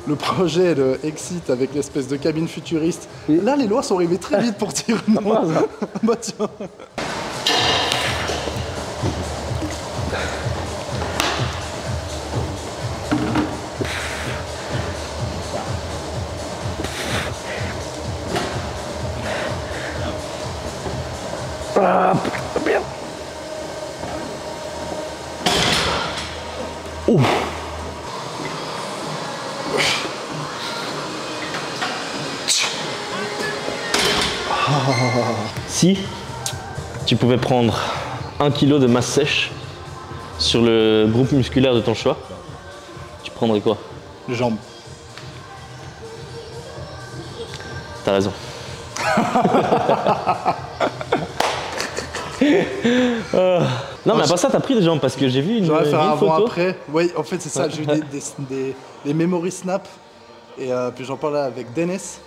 le projet de Exit avec l'espèce de cabine futuriste. Là, les lois sont arrivées très vite pour dire non. Bah tiens.
Ah, merde. Ouh. Si tu pouvais prendre 1 kilo de masse sèche sur le groupe musculaire de ton choix, tu prendrais quoi?
Les jambes.
T'as raison. Non mais à part ça t'as pris des jambes parce que j'ai vu une
J'aurais fait un
photo.
avant-après. Oui, en fait c'est ça, j'ai eu des memory snaps. Et puis j'en parlais avec Dennis.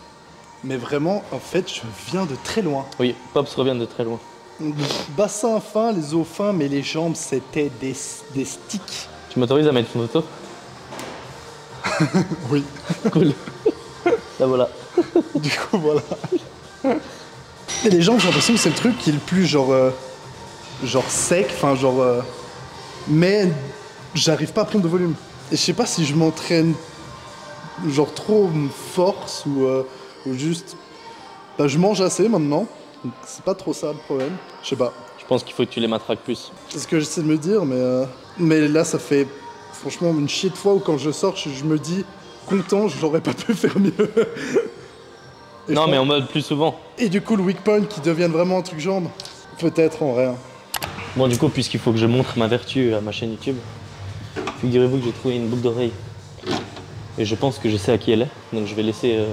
Mais vraiment, en fait, je viens de très loin.
Oui, Pops revient de très loin.
Bassin fin, les os fins, mais les jambes c'était des sticks.
Tu m'autorises à mettre une photo?
Oui.
Cool. Là voilà.
Du coup, voilà. Et les jambes, j'ai l'impression que c'est le truc qui est le plus genre sec, enfin genre... mais j'arrive pas à prendre de volume. Et je sais pas si je m'entraîne genre trop force ou juste... Bah, je mange assez maintenant, donc c'est pas trop ça le problème. Je sais pas.
Je pense qu'il faut que tu les matraques plus.
C'est ce que j'essaie de me dire, mais là ça fait franchement une chier de fois où quand je sors, je me dis content, j'aurais pas pu faire mieux. Et
Non mais en mode plus souvent.
Et du coup le weak point qui devienne vraiment un truc jambe, peut-être en rien.
Bon du coup puisqu'il faut que je montre ma vertu à ma chaîne YouTube, figurez-vous que j'ai trouvé une boucle d'oreille. Et je pense que je sais à qui elle est, donc je vais laisser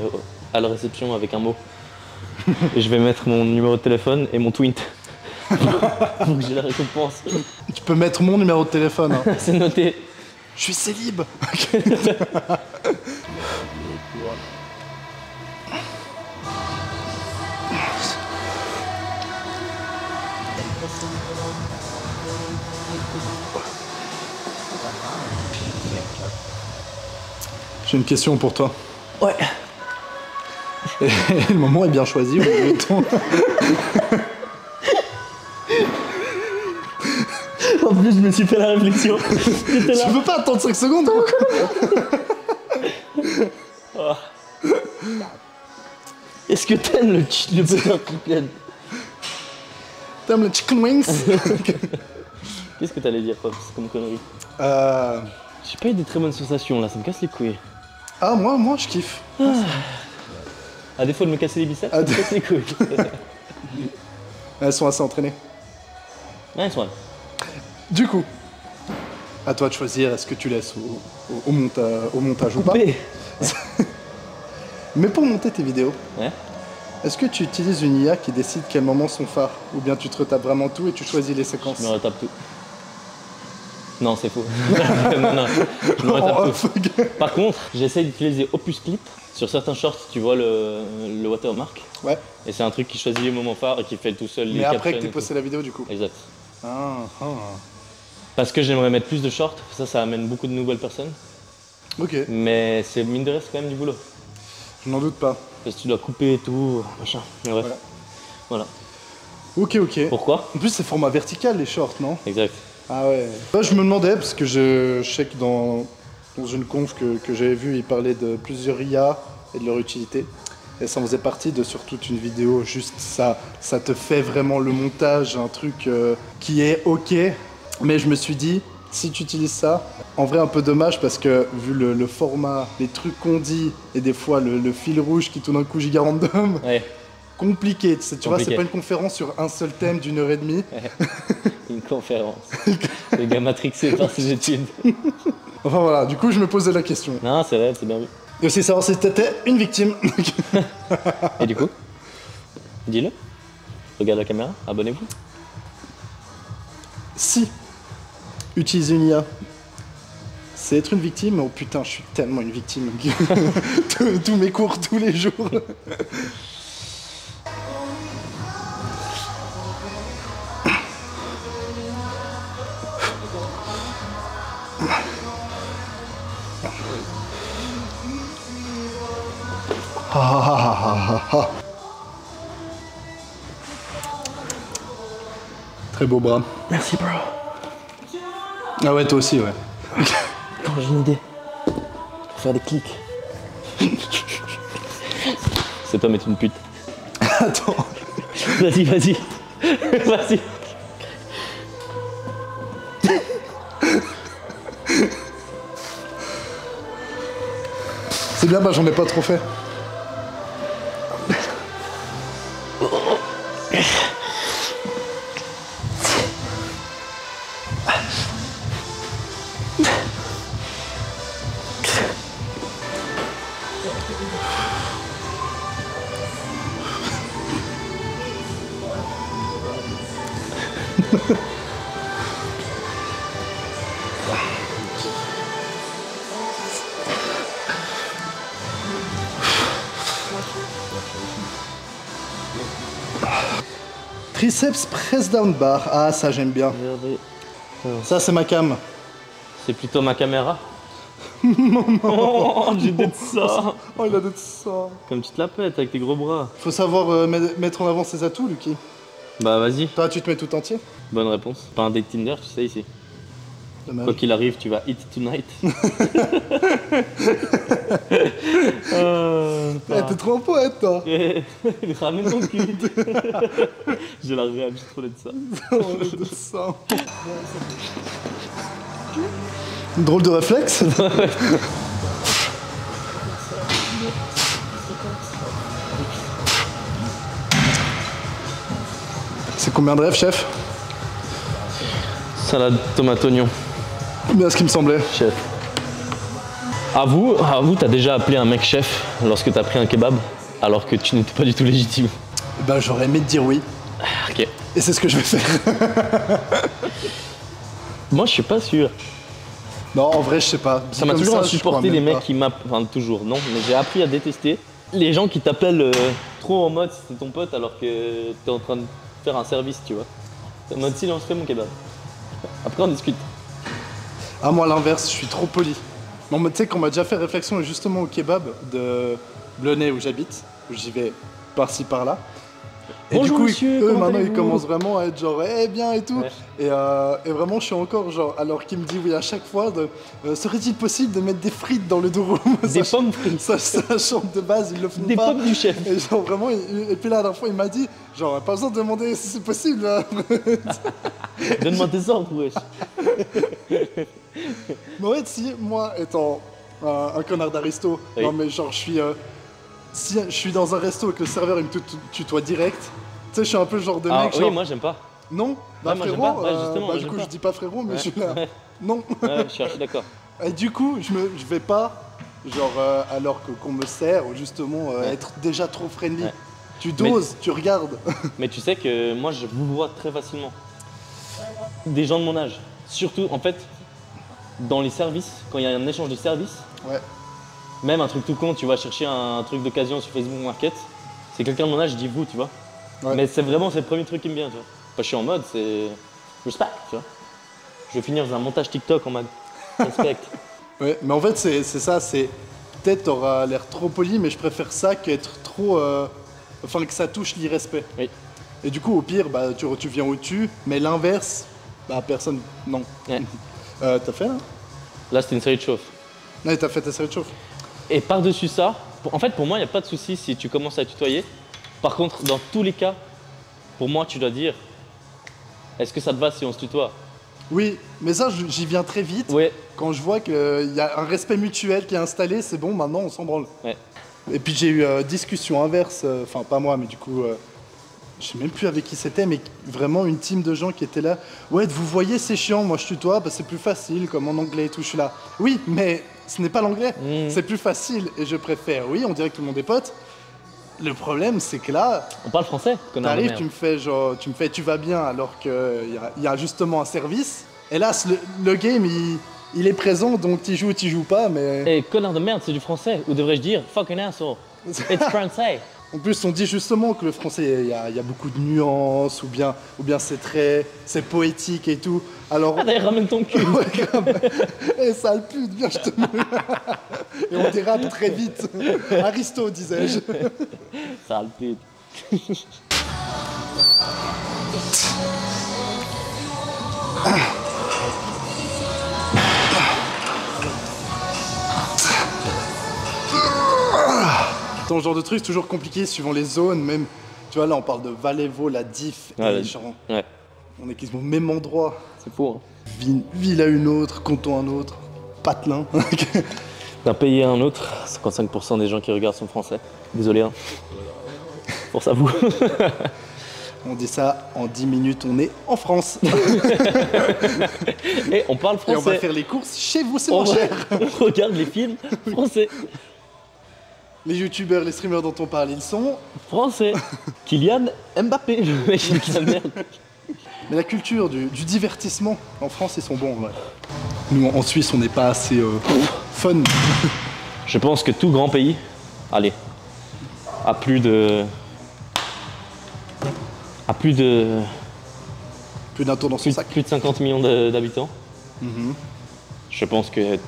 à la réception avec un mot. Et je vais mettre mon numéro de téléphone et mon twint. Pour que j'ai la récompense.
Tu peux mettre mon numéro de téléphone. Hein.
C'est noté.
Je suis célib. J'ai une question pour toi.
Ouais.
Et le moment est bien choisi. Le temps.
En plus, je me suis fait la réflexion.
Tu peux pas attendre 5 secondes.
Oh. Est-ce que t'aimes le butter chicken?
T'aimes le chicken wings?
Qu'est-ce que t'allais dire, Pops, comme connerie? J'ai pas eu des très bonnes sensations là, ça me casse les couilles.
Ah, moi je kiffe.
À défaut de me casser les biceps, ça me casse les couilles.
Elles sont assez entraînées.
Ouais, ils sont là.
Du coup, à toi de choisir, est-ce que tu laisses au montage ou pas?
Coupé.
Mais pour monter tes vidéos,
Ouais.
est-ce que tu utilises une IA qui décide quels moments sont phares? Ou bien tu te retapes vraiment tout et tu choisis les séquences?
Je me retape tout. Non, c'est faux. non, je me retape
En
tout.
off, ok.
Par contre, j'essaye d'utiliser Opus Clip. Sur certains shorts, tu vois le watermark.
Ouais,
Et c'est un truc qui choisit les moments phares et qui fait tout seul les
mais après
captions
que t'aies
et
posté la vidéo du coup.
tout. Exact.
Ah, ah.
Parce que j'aimerais mettre plus de shorts, ça amène beaucoup de nouvelles personnes.
Ok,
Mais c'est mine de rien, c'est quand même du boulot.
je n'en doute pas.
Parce que tu dois couper et tout, machin. Mais bref. Voilà.
Ok, ok.
Pourquoi?
En plus, c'est format vertical les shorts, non?
Exact.
Ah ouais. Moi, je me demandais, parce que je sais que dans une conf que j'avais vue, ils parlaient de plusieurs IA et de leur utilité. Et ça en faisait partie de sur toute une vidéo, juste ça te fait vraiment le montage, un truc qui est ok. Mais je me suis dit, si tu utilises ça, en vrai un peu dommage parce que vu le format, les trucs qu'on dit et des fois le fil rouge qui tout d'un coup giga random,
Ouais.
compliqué. Tu vois, c'est
Compliqué.
pas une conférence sur un seul thème d'une heure et demie.
Une conférence. Le gars matrixé par ses études.
Enfin voilà, du coup je me posais la question.
Non, c'est vrai, c'est bien vu.
Et aussi savoir si t'étais une victime.
Et du coup? Dis-le. Regarde la caméra, abonnez-vous.
Si utiliser une IA, c'est être une victime. Oh putain, je suis tellement une victime. Tous mes cours, tous les jours. Très beau bras.
Merci, bro.
Ah ouais, toi aussi, ouais.
Attends, j'ai une idée. Pour faire des clics. C'est pas mettre une pute.
Attends.
Vas-y, vas-y. Vas-y.
C'est bien, bah j'en ai pas trop fait. Triceps press down bar. Ah, ça j'aime bien.
Regardez.
Ça, c'est ma cam.
C'est plutôt ma caméra. Oh, j'ai de ça.
Oh, il a de ça.
Comme tu te la pètes avec tes gros bras.
Faut savoir mettre en avant ses atouts, Lucky.
Bah vas-y,
Toi, tu te mets tout entier.
bonne réponse. Pas un date Tinder, tu sais ici.
Dommage.
Quoi qu'il arrive, tu vas eat tonight.
Eh, t'es trop un poète, toi.
Ramène ton cul. J'ai la réelle, j'ai trop de ça.
Oh, il a de ça. Drôle de réflexe. C'est combien de rêves, chef?
Salade, tomate, oignon,
Bien ce qui me semblait.
chef. Avoue, t'as déjà appelé un mec chef lorsque t'as pris un kebab alors que tu n'étais pas du tout légitime.
Bah, j'aurais aimé te dire oui.
Ok.
Et c'est ce que je vais faire.
Moi, je suis pas sûr.
Non, en vrai, je sais pas.
Ça m'a
Comme
toujours
je crois
insupporté les
même
mecs
pas.
qui m'appellent. Enfin, toujours, non, mais j'ai appris à détester les gens qui t'appellent trop en mode c'est ton pote alors que t'es en train de faire un service, tu vois. En mode silence, fais mon kebab. Après, on discute.
Ah, moi, à l'inverse, je suis trop poli. Non, mais tu sais qu'on m'a déjà fait réflexion justement au kebab de Blonay où j'habite, où j'y vais par-ci par-là. Et
Bonjour,
du coup,
monsieur,
eux
comment
maintenant ils
allez-vous
commencent vraiment à être genre eh bien et tout.
Ouais.
Et vraiment je suis encore genre alors qu'il me dit oui à chaque fois de serait-il possible de mettre des frites dans le durum?
Des pommes frites.
Ça chante de base, ils le font
Des
pas.
pommes du chef.
Et genre vraiment, et puis là la dernière fois il m'a dit genre pas besoin de demander si c'est possible. Hein.
Donne-moi tes ordres, wesh.
Mais en fait si moi étant un connard d'aristo,
Oui.
non mais genre je suis si je suis dans un resto et que le serveur il me tutoie direct, tu sais je suis un peu le genre de
Ah
mec
oui,
genre
moi j'aime pas.
non, bah
Ouais, moi, j'aime
frérot,
pas. Ouais, justement,
bah, du
j'aime
coup
pas.
je dis pas frérot mais
Ouais.
je suis là.
Ouais.
Non.
Ouais, je suis archi d'accord.
Et du coup, je vais pas Genre, alors que qu'on me sert, justement, être déjà trop friendly.
Ouais.
Tu doses, tu regardes.
Mais tu sais que moi, je vous vois très facilement. Des gens de mon âge. Surtout, en fait, dans les services, quand il y a un échange de services,
Ouais.
même un truc tout con, tu vas chercher un truc d'occasion sur Facebook Market, c'est quelqu'un de mon âge, je dis vous, tu vois.
Ouais.
Mais c'est vraiment le premier truc qui me vient, tu vois. Enfin, je suis en mode, c'est respect, tu vois. Je vais finir dans un montage TikTok en mode respect.
Ouais, mais en fait, c'est ça, c'est. Peut-être t'auras l'air trop poli, mais je préfère ça qu'être trop. Enfin, que ça touche l'irrespect.
Oui.
Et du coup, au pire, bah, tu viens au-dessus, mais l'inverse, bah, personne. Non.
Ouais.
T'as fait là?
Là, c'était une série de chauffe.
Ouais, t'as fait ta série de chauffe.
Et par-dessus ça, en fait, pour moi, il n'y a pas de souci si tu commences à tutoyer. Par contre, dans tous les cas, pour moi, tu dois dire est-ce que ça te va si on se tutoie?
Oui, mais ça, j'y viens très vite.
Ouais.
Quand je vois qu'il y a un respect mutuel qui est installé, c'est bon, maintenant on s'en branle.
Ouais.
Et puis j'ai eu discussion inverse, enfin pas moi, mais du coup, je sais même plus avec qui c'était, mais vraiment une team de gens qui étaient là. Ouais, vous voyez, c'est chiant, moi je tutoie, bah, c'est plus facile, comme en anglais et tout, je suis là. Oui, mais ce n'est pas l'anglais, c'est plus facile, et je préfère, oui, on dirait que tout le monde est pote. Le problème, c'est que là,
On parle français, connard de
t'arrives,
merde.
tu me fais tu vas bien, alors qu'il y a justement un service. Hélas, le game, il est présent, donc tu joues pas, mais...
Et connard de merde, c'est du français. Ou devrais-je dire fucking asshole? It's français.
En plus, on dit justement que le français, il y a beaucoup de nuances, ou bien c'est poétique et tout. Alors,
Ah, d'ailleurs, ramène ton cul.
ouais, grave. Eh, sale pute, viens, je te mets. Et on dérape très vite. Aristo, disais-je.
Sale pute.
Ton genre de truc, c'est toujours compliqué suivant les zones, même. Tu vois, là, on parle de Vallevo, la diff,
Ouais,
et genre,
Ouais,
on est quasiment au même endroit.
c'est fou. Hein.
Ville à une autre, canton à un autre, patelin.
D'un pays à un autre, 55% des gens qui regardent sont français. Désolé, hein. Pour ça, vous.
On dit ça, en 10 minutes, on est en France.
Et on parle
Et on va
français.
faire les courses chez vous, c'est
On,
moins cher.
on regarde les films français.
Les youtubeurs, les streamers dont on parle, ils sont.
Français. Kylian Mbappé, le mec qui sa merde.
Mais la culture du divertissement, en France, ils sont bons, ouais. Nous, en Suisse, on n'est pas assez fun.
Je pense que tout grand pays, allez, a plus de
Plus d'un tour dans son sac.
plus de 50 millions d'habitants. Je pense que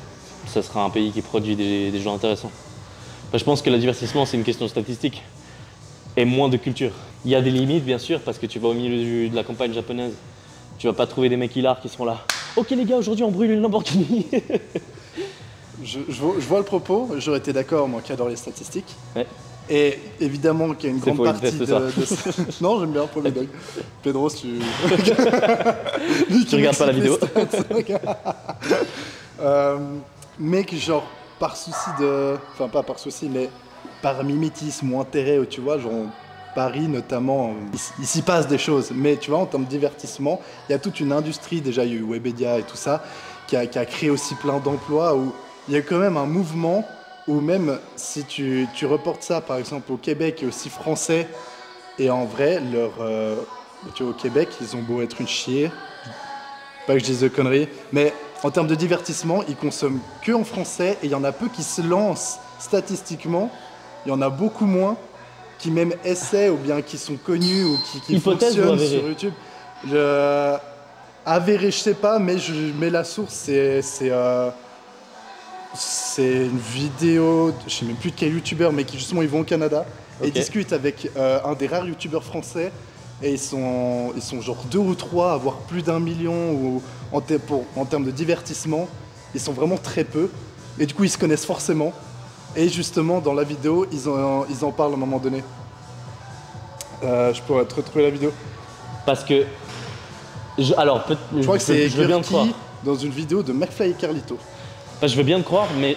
ce sera un pays qui produit des gens intéressants. Enfin, je pense que le divertissement, c'est une question statistique et moins de culture. Il y a des limites, bien sûr, parce que tu vas au milieu de la campagne japonaise. Tu vas pas trouver des mecs hilars qui seront là. Ok les gars, aujourd'hui on brûle une Lamborghini.
Je vois le propos, j'aurais été d'accord, moi qui adore les statistiques.
Ouais.
Et évidemment qu'il y a une
C'est
grande
faux, il
partie
déteste ça.
Non, j'aime bien, premier dog. Pedro, si tu...
Tu regardes pas la vidéo.
Mais que genre, par souci de... Enfin, pas par souci, mais par mimétisme ou intérêt, tu vois, genre... Paris notamment, il s'y passe des choses, mais tu vois, en termes de divertissement, il y a toute une industrie, déjà il y a eu Webedia et tout ça, qui a créé aussi plein d'emplois, où il y a quand même un mouvement, où même si tu reportes ça par exemple au Québec et aussi français, et en vrai, tu vois, au Québec, ils ont beau être une chier, pas que je dise de conneries, mais en termes de divertissement, ils consomment que en français, et il y en a peu qui se lancent statistiquement, il y en a beaucoup moins qui même essaient ou bien qui sont connus ou qui
Hypothèse ou
fonctionnent
avéré?
sur YouTube. Avéré, je sais pas, mais la source, c'est une vidéo, je sais même plus de quel youtubeur, mais qui justement ils vont au Canada et
Ok.
discutent avec un des rares youtubeurs français et ils sont genre 2 ou 3 à avoir plus d'1 million ou en termes de divertissement, ils sont vraiment très peu et du coup ils se connaissent forcément. Et justement, dans la vidéo, ils en parlent à un moment donné. Je pourrais te retrouver la vidéo.
Parce que. Je
crois que c'est
je veux bien te croire.
Gurki dans une vidéo de McFly et Carlito.
Enfin, je veux bien te croire, mais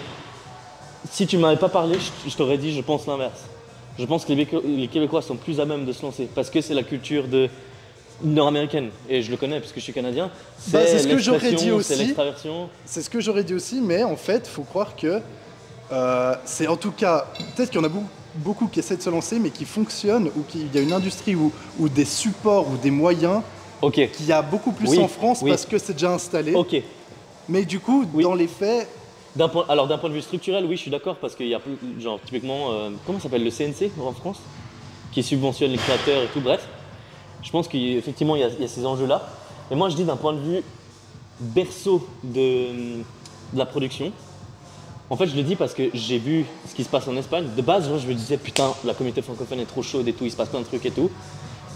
si tu m'avais pas parlé, je t'aurais dit, je pense l'inverse. Je pense que les Québécois sont plus à même de se lancer parce que c'est la culture nord-américaine et je le connais parce que je suis canadien.
C'est ce que j'aurais dit
l'expression,
aussi.
C'est l'extraversion.
C'est ce que j'aurais dit aussi, mais en fait, faut croire que C'est en tout cas, peut-être qu'il y en a beaucoup qui essaient de se lancer, mais qui fonctionnent, ou qu'il y a une industrie ou des supports ou des moyens
Ok.
qu'il y a beaucoup plus
Oui,
en France
oui.
parce que c'est déjà installé.
Ok.
Mais du coup,
Oui.
dans les faits,
Alors d'un point de vue structurel, oui, je suis d'accord parce qu'il y a genre typiquement, comment ça s'appelle le CNC en France, qui subventionne les créateurs et tout. Bref, je pense qu'effectivement il y a ces enjeux-là. Et moi, je dis d'un point de vue berceau de la production. En fait, je le dis parce que j'ai vu ce qui se passe en Espagne. De base, genre, je me disais putain, la communauté francophone est trop chaude et tout, il se passe plein de trucs et tout.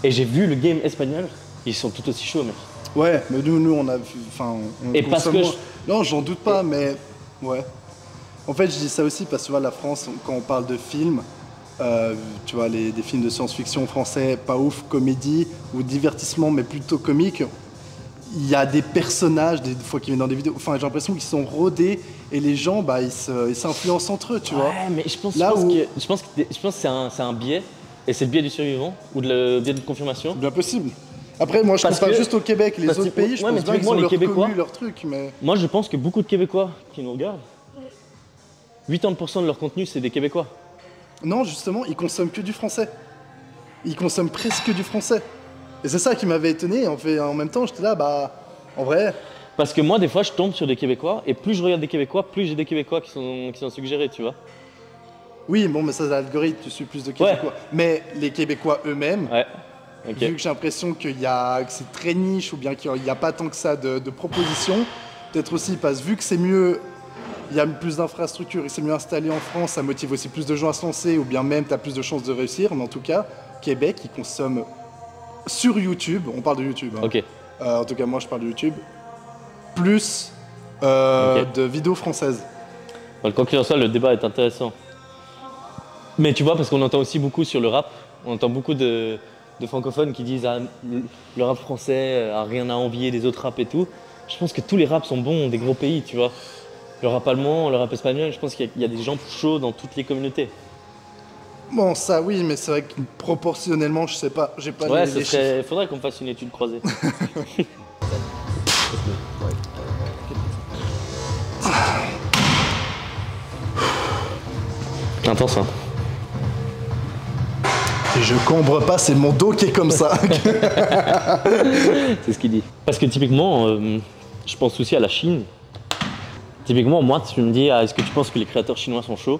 Et j'ai vu le game espagnol, ils sont tout aussi chauds, mec.
ouais, mais nous on a vu, enfin, on
Et parce
consomme
que
moins. Non, j'en doute pas, mais ouais. En fait, je dis ça aussi parce que tu vois, la France, quand on parle de films, tu vois, des films de science-fiction français, pas ouf, comédie ou divertissement, mais plutôt comique, il y a des personnages, des fois qui viennent dans des vidéos, enfin, j'ai l'impression qu'ils sont rodés et les gens, bah, ils s'influencent entre eux, tu vois.
Ouais, mais je pense que c'est un biais, et c'est le biais du survivant, ou le biais de confirmation.
C'est bien possible. Après, moi, je
Parce
pense pas
que-
juste au Québec, les
parce
autres
que-
pays, je
ouais, mais
pense bien qu'ils
typiquement,
ont
les
leur
Québécois-
commu, leur truc, mais...
Moi, je pense que beaucoup de Québécois qui nous regardent, 80% de leur contenu, c'est des Québécois.
Non, justement, ils consomment que du français. Ils consomment presque du français. Et c'est ça qui m'avait étonné. En même temps, j'étais là, bah, en vrai,
Parce que moi, des fois, je tombe sur des Québécois, et plus je regarde des Québécois, plus j'ai des Québécois qui sont suggérés, tu vois.
oui, bon, mais ça, c'est l'algorithme, tu suis plus de Québécois. Mais les Québécois eux-mêmes,
Ouais. Ok.
vu que j'ai l'impression que c'est très niche ou bien qu'il n'y a pas tant que ça de propositions, peut-être aussi parce que vu que c'est mieux, il y a plus d'infrastructures et c'est mieux installé en France, ça motive aussi plus de gens à se lancer ou bien même tu as plus de chances de réussir. Mais en tout cas, Québec, ils consomment sur YouTube, on parle de YouTube, hein.
Ok.
En tout cas, moi je parle de YouTube, plus
Ok.
de vidéos françaises.
Bon, quoi qu'il en soit, le débat est intéressant. Mais tu vois, parce qu'on entend aussi beaucoup sur le rap, on entend beaucoup de francophones qui disent ah, le rap français a rien à envier des autres raps et tout. Je pense que tous les raps sont bons des gros pays, tu vois. Le rap allemand, le rap espagnol, je pense qu'il y a des gens chauds dans toutes les communautés.
Bon, ça oui, mais c'est vrai que proportionnellement, je sais pas, j'ai pas
Ouais,
les chiffres.
il faudrait qu'on fasse une étude croisée. Intense, hein.
Et je cambre pas, c'est mon dos qui est comme ça.
C'est ce qu'il dit. Parce que typiquement, je pense aussi à la Chine. Typiquement, moi, tu me dis, ah, est-ce que tu penses que les créateurs chinois sont chauds?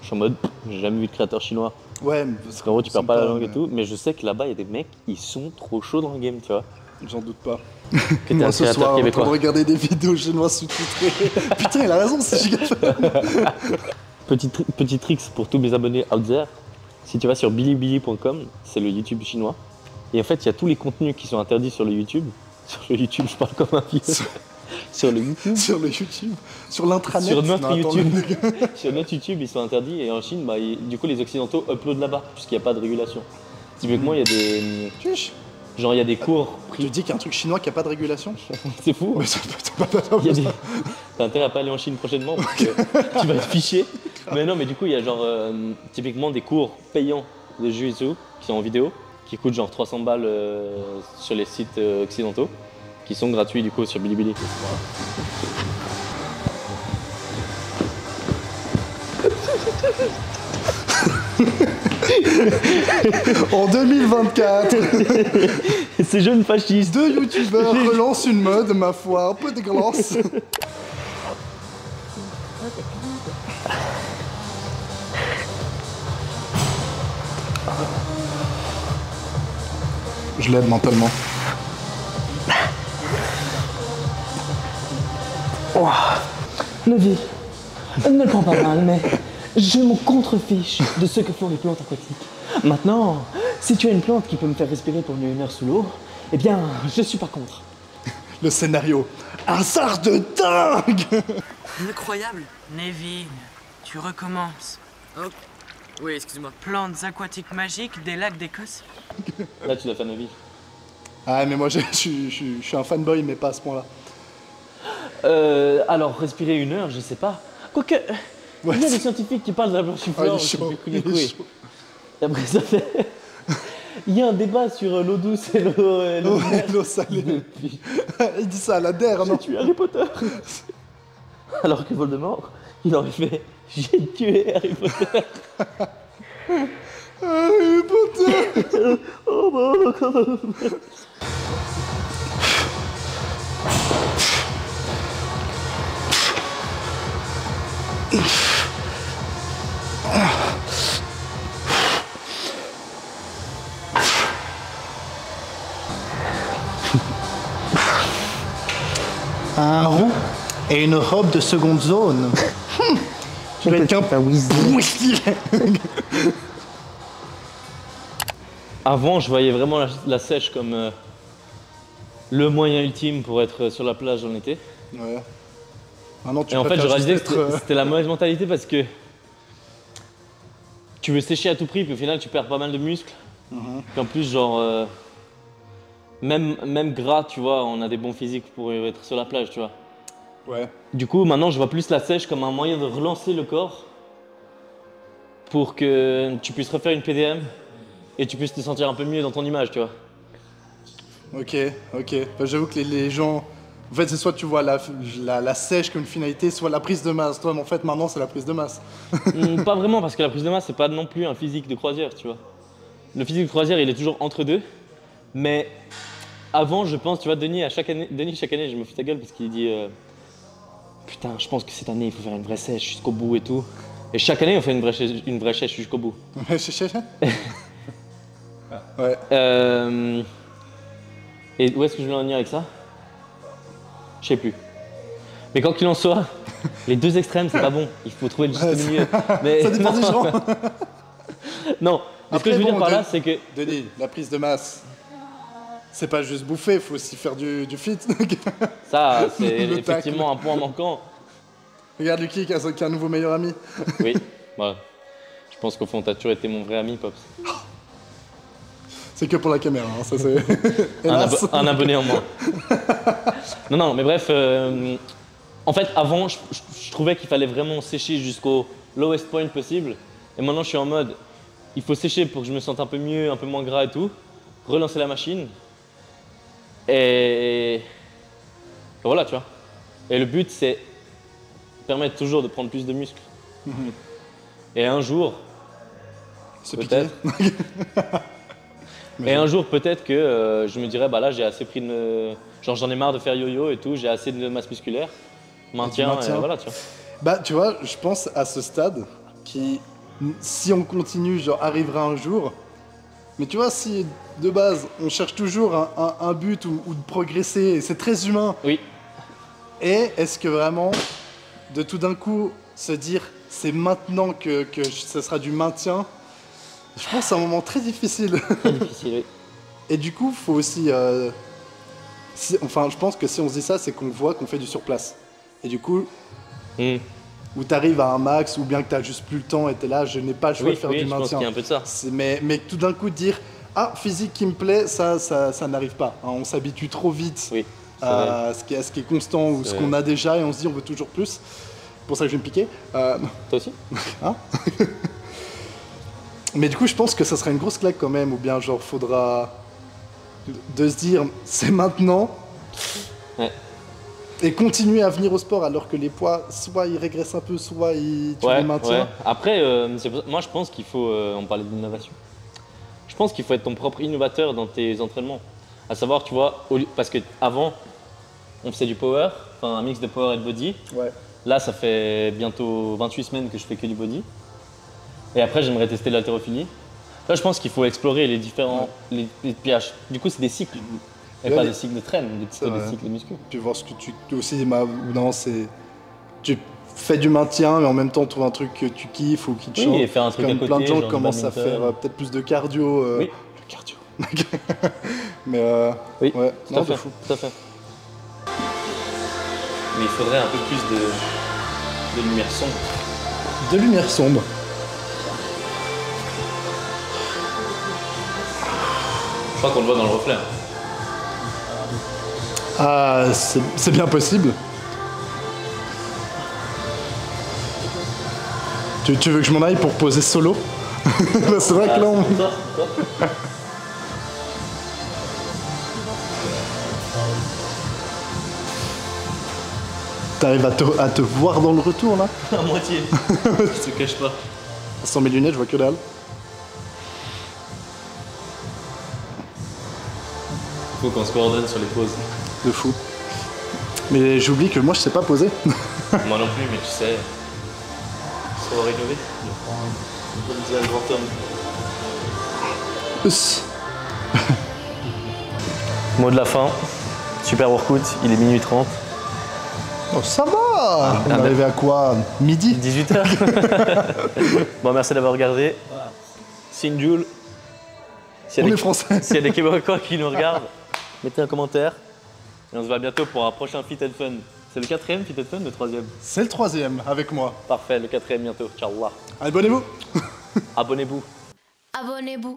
Je suis en mode, j'ai jamais vu de créateur chinois.
Ouais, mais parce
Parce qu'en gros, tu perds pas la langue et
mais
tout. Mais je sais que là-bas, il y a des mecs, ils sont trop chauds dans le game, tu vois.
J'en doute pas.
Que t'es
Moi
un
ce
créateur
soir, en train de
québécois.
regarder des vidéos chinois sous-titrées. Putain, il a raison, c'est giga fun.
Petit tricks pour tous mes abonnés out there. Si tu vas sur bilibili.com, c'est le YouTube chinois. Et en fait, il y a tous les contenus qui sont interdits sur le YouTube. Sur le YouTube, je parle comme un vieux. Sur le YouTube.
Sur le YouTube, sur l'intranet.
Sur notre
Non, attends,
YouTube.
le-
Sur notre YouTube, ils sont interdits. Et en Chine, bah, du coup, les Occidentaux uploadent là-bas, puisqu'il n'y a pas de régulation. Typiquement, il y a des.
Tuche.
Genre, il y a des cours
Tu
pris.
dis qu'il y a un truc chinois qui a pas de régulation?
C'est fou.
Mais ça peut pas.
Il y a des... T'as intérêt à pas aller en Chine prochainement parce que tu vas te ficher. Mais non, mais du coup, il y a genre typiquement des cours payants de Jiu-Jitsu qui sont en vidéo, qui coûtent genre 300 balles sur les sites occidentaux, qui sont gratuits du coup sur Bilibili.
En 2024,
Ces jeunes fascistes.
deux youtubeurs relancent une mode, ma foi, un peu dégueulasse. Je l'aide mentalement.
Levi, ne le prends pas mal, mais je m'en contrefiche de ce que font les plantes aquatiques. Maintenant, si tu as une plante qui peut me faire respirer pendant 1 heure sous l'eau, eh bien, je suis pas contre.
Le scénario. Un sar de dingue.
Incroyable. Nevin, tu recommences. Oh. Oui, excuse-moi. Plantes aquatiques magiques des lacs d'Écosse.
Là, tu dois faire Levi.
Ah, mais moi, je suis un fanboy, mais pas à ce point-là.
Alors, respirer 1 heure, je sais pas. Quoique,
Ouais,
il y a
c'est-
des scientifiques qui parlent de la
Ah, il
blanchiflore.
est chaud. Il est chaud.
Et après, ça fait. Il y a un débat sur l'eau douce et l'eau.
Ouais, l'eau salée.
Depuis.
Il dit ça à la der, non?
J'ai tué Harry Potter. Alors que Voldemort, il aurait fait « J'ai tué Harry Potter ».
Harry Potter.
Oh bah,
Un roux et une robe de seconde zone. Tu dois être qu'un Weasley.
Avant, je voyais vraiment la sèche comme le moyen ultime pour être sur la plage en été.
Ouais. Maintenant, tu
Et en fait, je
préfères
réalisais
juste
que
être,
c'était la mauvaise mentalité parce que tu veux sécher à tout prix, puis au final, tu perds pas mal de muscles. Puis en plus, genre, même gras, tu vois, on a des bons physiques pour être sur la plage, tu vois.
Ouais.
Du coup, maintenant, je vois plus la sèche comme un moyen de relancer le corps pour que tu puisses refaire une PDM et tu puisses te sentir un peu mieux dans ton image, tu vois.
Ok. Bah, j'avoue que les gens. En fait, c'est soit tu vois la sèche comme une finalité, soit la prise de masse. Toi, mais en fait, maintenant, c'est la prise de masse.
Pas vraiment, parce que la prise de masse, c'est pas non plus un physique de croisière, tu vois. Le physique de croisière, il est toujours entre deux. Mais avant, je pense, tu vois, Denis, chaque année, je me fous ta gueule parce qu'il dit putain, je pense que cette année, il faut faire une vraie sèche jusqu'au bout et tout. Et chaque année, on fait une vraie sèche jusqu'au bout.
Ouais.
Et où est-ce que je voulais en venir avec ça? Je sais plus. Mais quoi qu'il en soit, les deux extrêmes, c'est pas bon. Il faut trouver le juste milieu. Mais
Ça dépend des gens.
non, mais ce que je veux dire par là, c'est que
Denis, la prise de masse, c'est pas juste bouffer, faut aussi faire du fit.
ça, c'est
Le
effectivement un point manquant.
Regarde Lucky qui a un nouveau meilleur ami.
Oui, voilà. Je pense qu'au fond, t'as toujours été mon vrai ami, Pops.
C'est que pour la caméra, hein, ça c'est.
Un abonné en moins. Non, mais bref. En fait, avant, je trouvais qu'il fallait vraiment sécher jusqu'au lowest point possible. Et maintenant, je suis en mode, il faut sécher pour que je me sente un peu mieux, un peu moins gras et tout. Relancer la machine. Et voilà, tu vois. Et le but, c'est permettre toujours de prendre plus de muscles. Et un jour,
Se piquer.
peut-être. Et un jour, peut-être que je me dirais, bah là, j'ai assez pris de. Genre, j'en ai marre de faire yo-yo et tout, j'ai assez de masse musculaire. Maintien, et voilà, tu vois.
Bah, tu vois, je pense à ce stade qui, si on continue, genre, arrivera un jour. Mais tu vois, si de base, on cherche toujours un but ou de progresser, et c'est très humain.
Oui.
Et est-ce que vraiment, de tout d'un coup, se dire, c'est maintenant que ça sera du maintien, je pense que c'est un moment très difficile.
Très difficile, oui.
Et du coup, faut aussi. Enfin, je pense que si on se dit ça, c'est qu'on voit qu'on fait du surplace. Et du coup, où tu arrives à un max, ou bien que tu n'as juste plus le temps et tu es là, je n'ai pas le choix de faire du
je pense
maintien.
qu'il y a un peu de ça.
Mais tout d'un coup, dire ah, physique qui me plaît, ça n'arrive pas. Hein, on s'habitue trop vite
Oui,
à ce qui est constant ou ce qu'on a déjà et on se dit on veut toujours plus. C'est pour ça que je vais me piquer.
Toi aussi?
Hein. Mais du coup, je pense que ça sera une grosse claque quand même, ou bien genre faudra de se dire c'est maintenant.
Ouais.
Et continuer à venir au sport alors que les poids, soit ils régressent un peu, soit tu les maintiens.
Ouais. Après, moi je pense qu'il faut, on parlait d'innovation, je pense qu'il faut être ton propre innovateur dans tes entraînements. À savoir, tu vois, parce qu'avant, on faisait du power, enfin un mix de power et de body.
Ouais.
Là, ça fait bientôt 28 semaines que je fais que du body. Et après, j'aimerais tester l'haltérophilie. Là, je pense qu'il faut explorer les différents les pH. Du coup, c'est des cycles. Et pas des cycles de traîne, plutôt des cycles de muscu.
Puis voir ce que tu aussi, ou non, c'est. Tu fais du maintien, mais en même temps, trouve un truc que tu kiffes ou qui te chante.
Oui, et faire un truc
comme
à côté,
plein de gens
genre
commencent à
badminton.
faire peut-être plus de cardio.
Oui.
Le cardio. Mais
Oui,
ouais,
tout
non,
à fait.
de fou.
Tout à fait. Mais il faudrait un peu plus de lumière sombre.
De lumière sombre.
Je crois qu'on le voit dans le reflet.
Ah, c'est bien possible. Tu veux que je m'en aille pour poser solo? C'est vrai que là, on... T'arrives à te voir dans le retour là?
À moitié. Je te cache pas.
Sans mes lunettes, je vois que dalle.
Faut qu'on se coordonne sur les poses.
De fou. Mais j'oublie que moi je sais pas poser.
Moi non plus, mais tu sais. Faut rénover. Comme disait un grand homme. Mot de la fin. Super workout, il est minuit 30.
Oh, ça va. On est arrivé à quoi? Midi?
18h. Bon, merci d'avoir regardé. Signe Jules.
On est français.
S'il y a des Québécois qui nous regardent, mettez un commentaire. Et on se voit bientôt pour un prochain Fit and Fun. C'est le 4e Fit and Fun, le 3e?
C'est le 3e avec moi.
Parfait, le 4e bientôt. Ciao.
Abonnez-vous.
Abonnez-vous.
Abonnez-vous.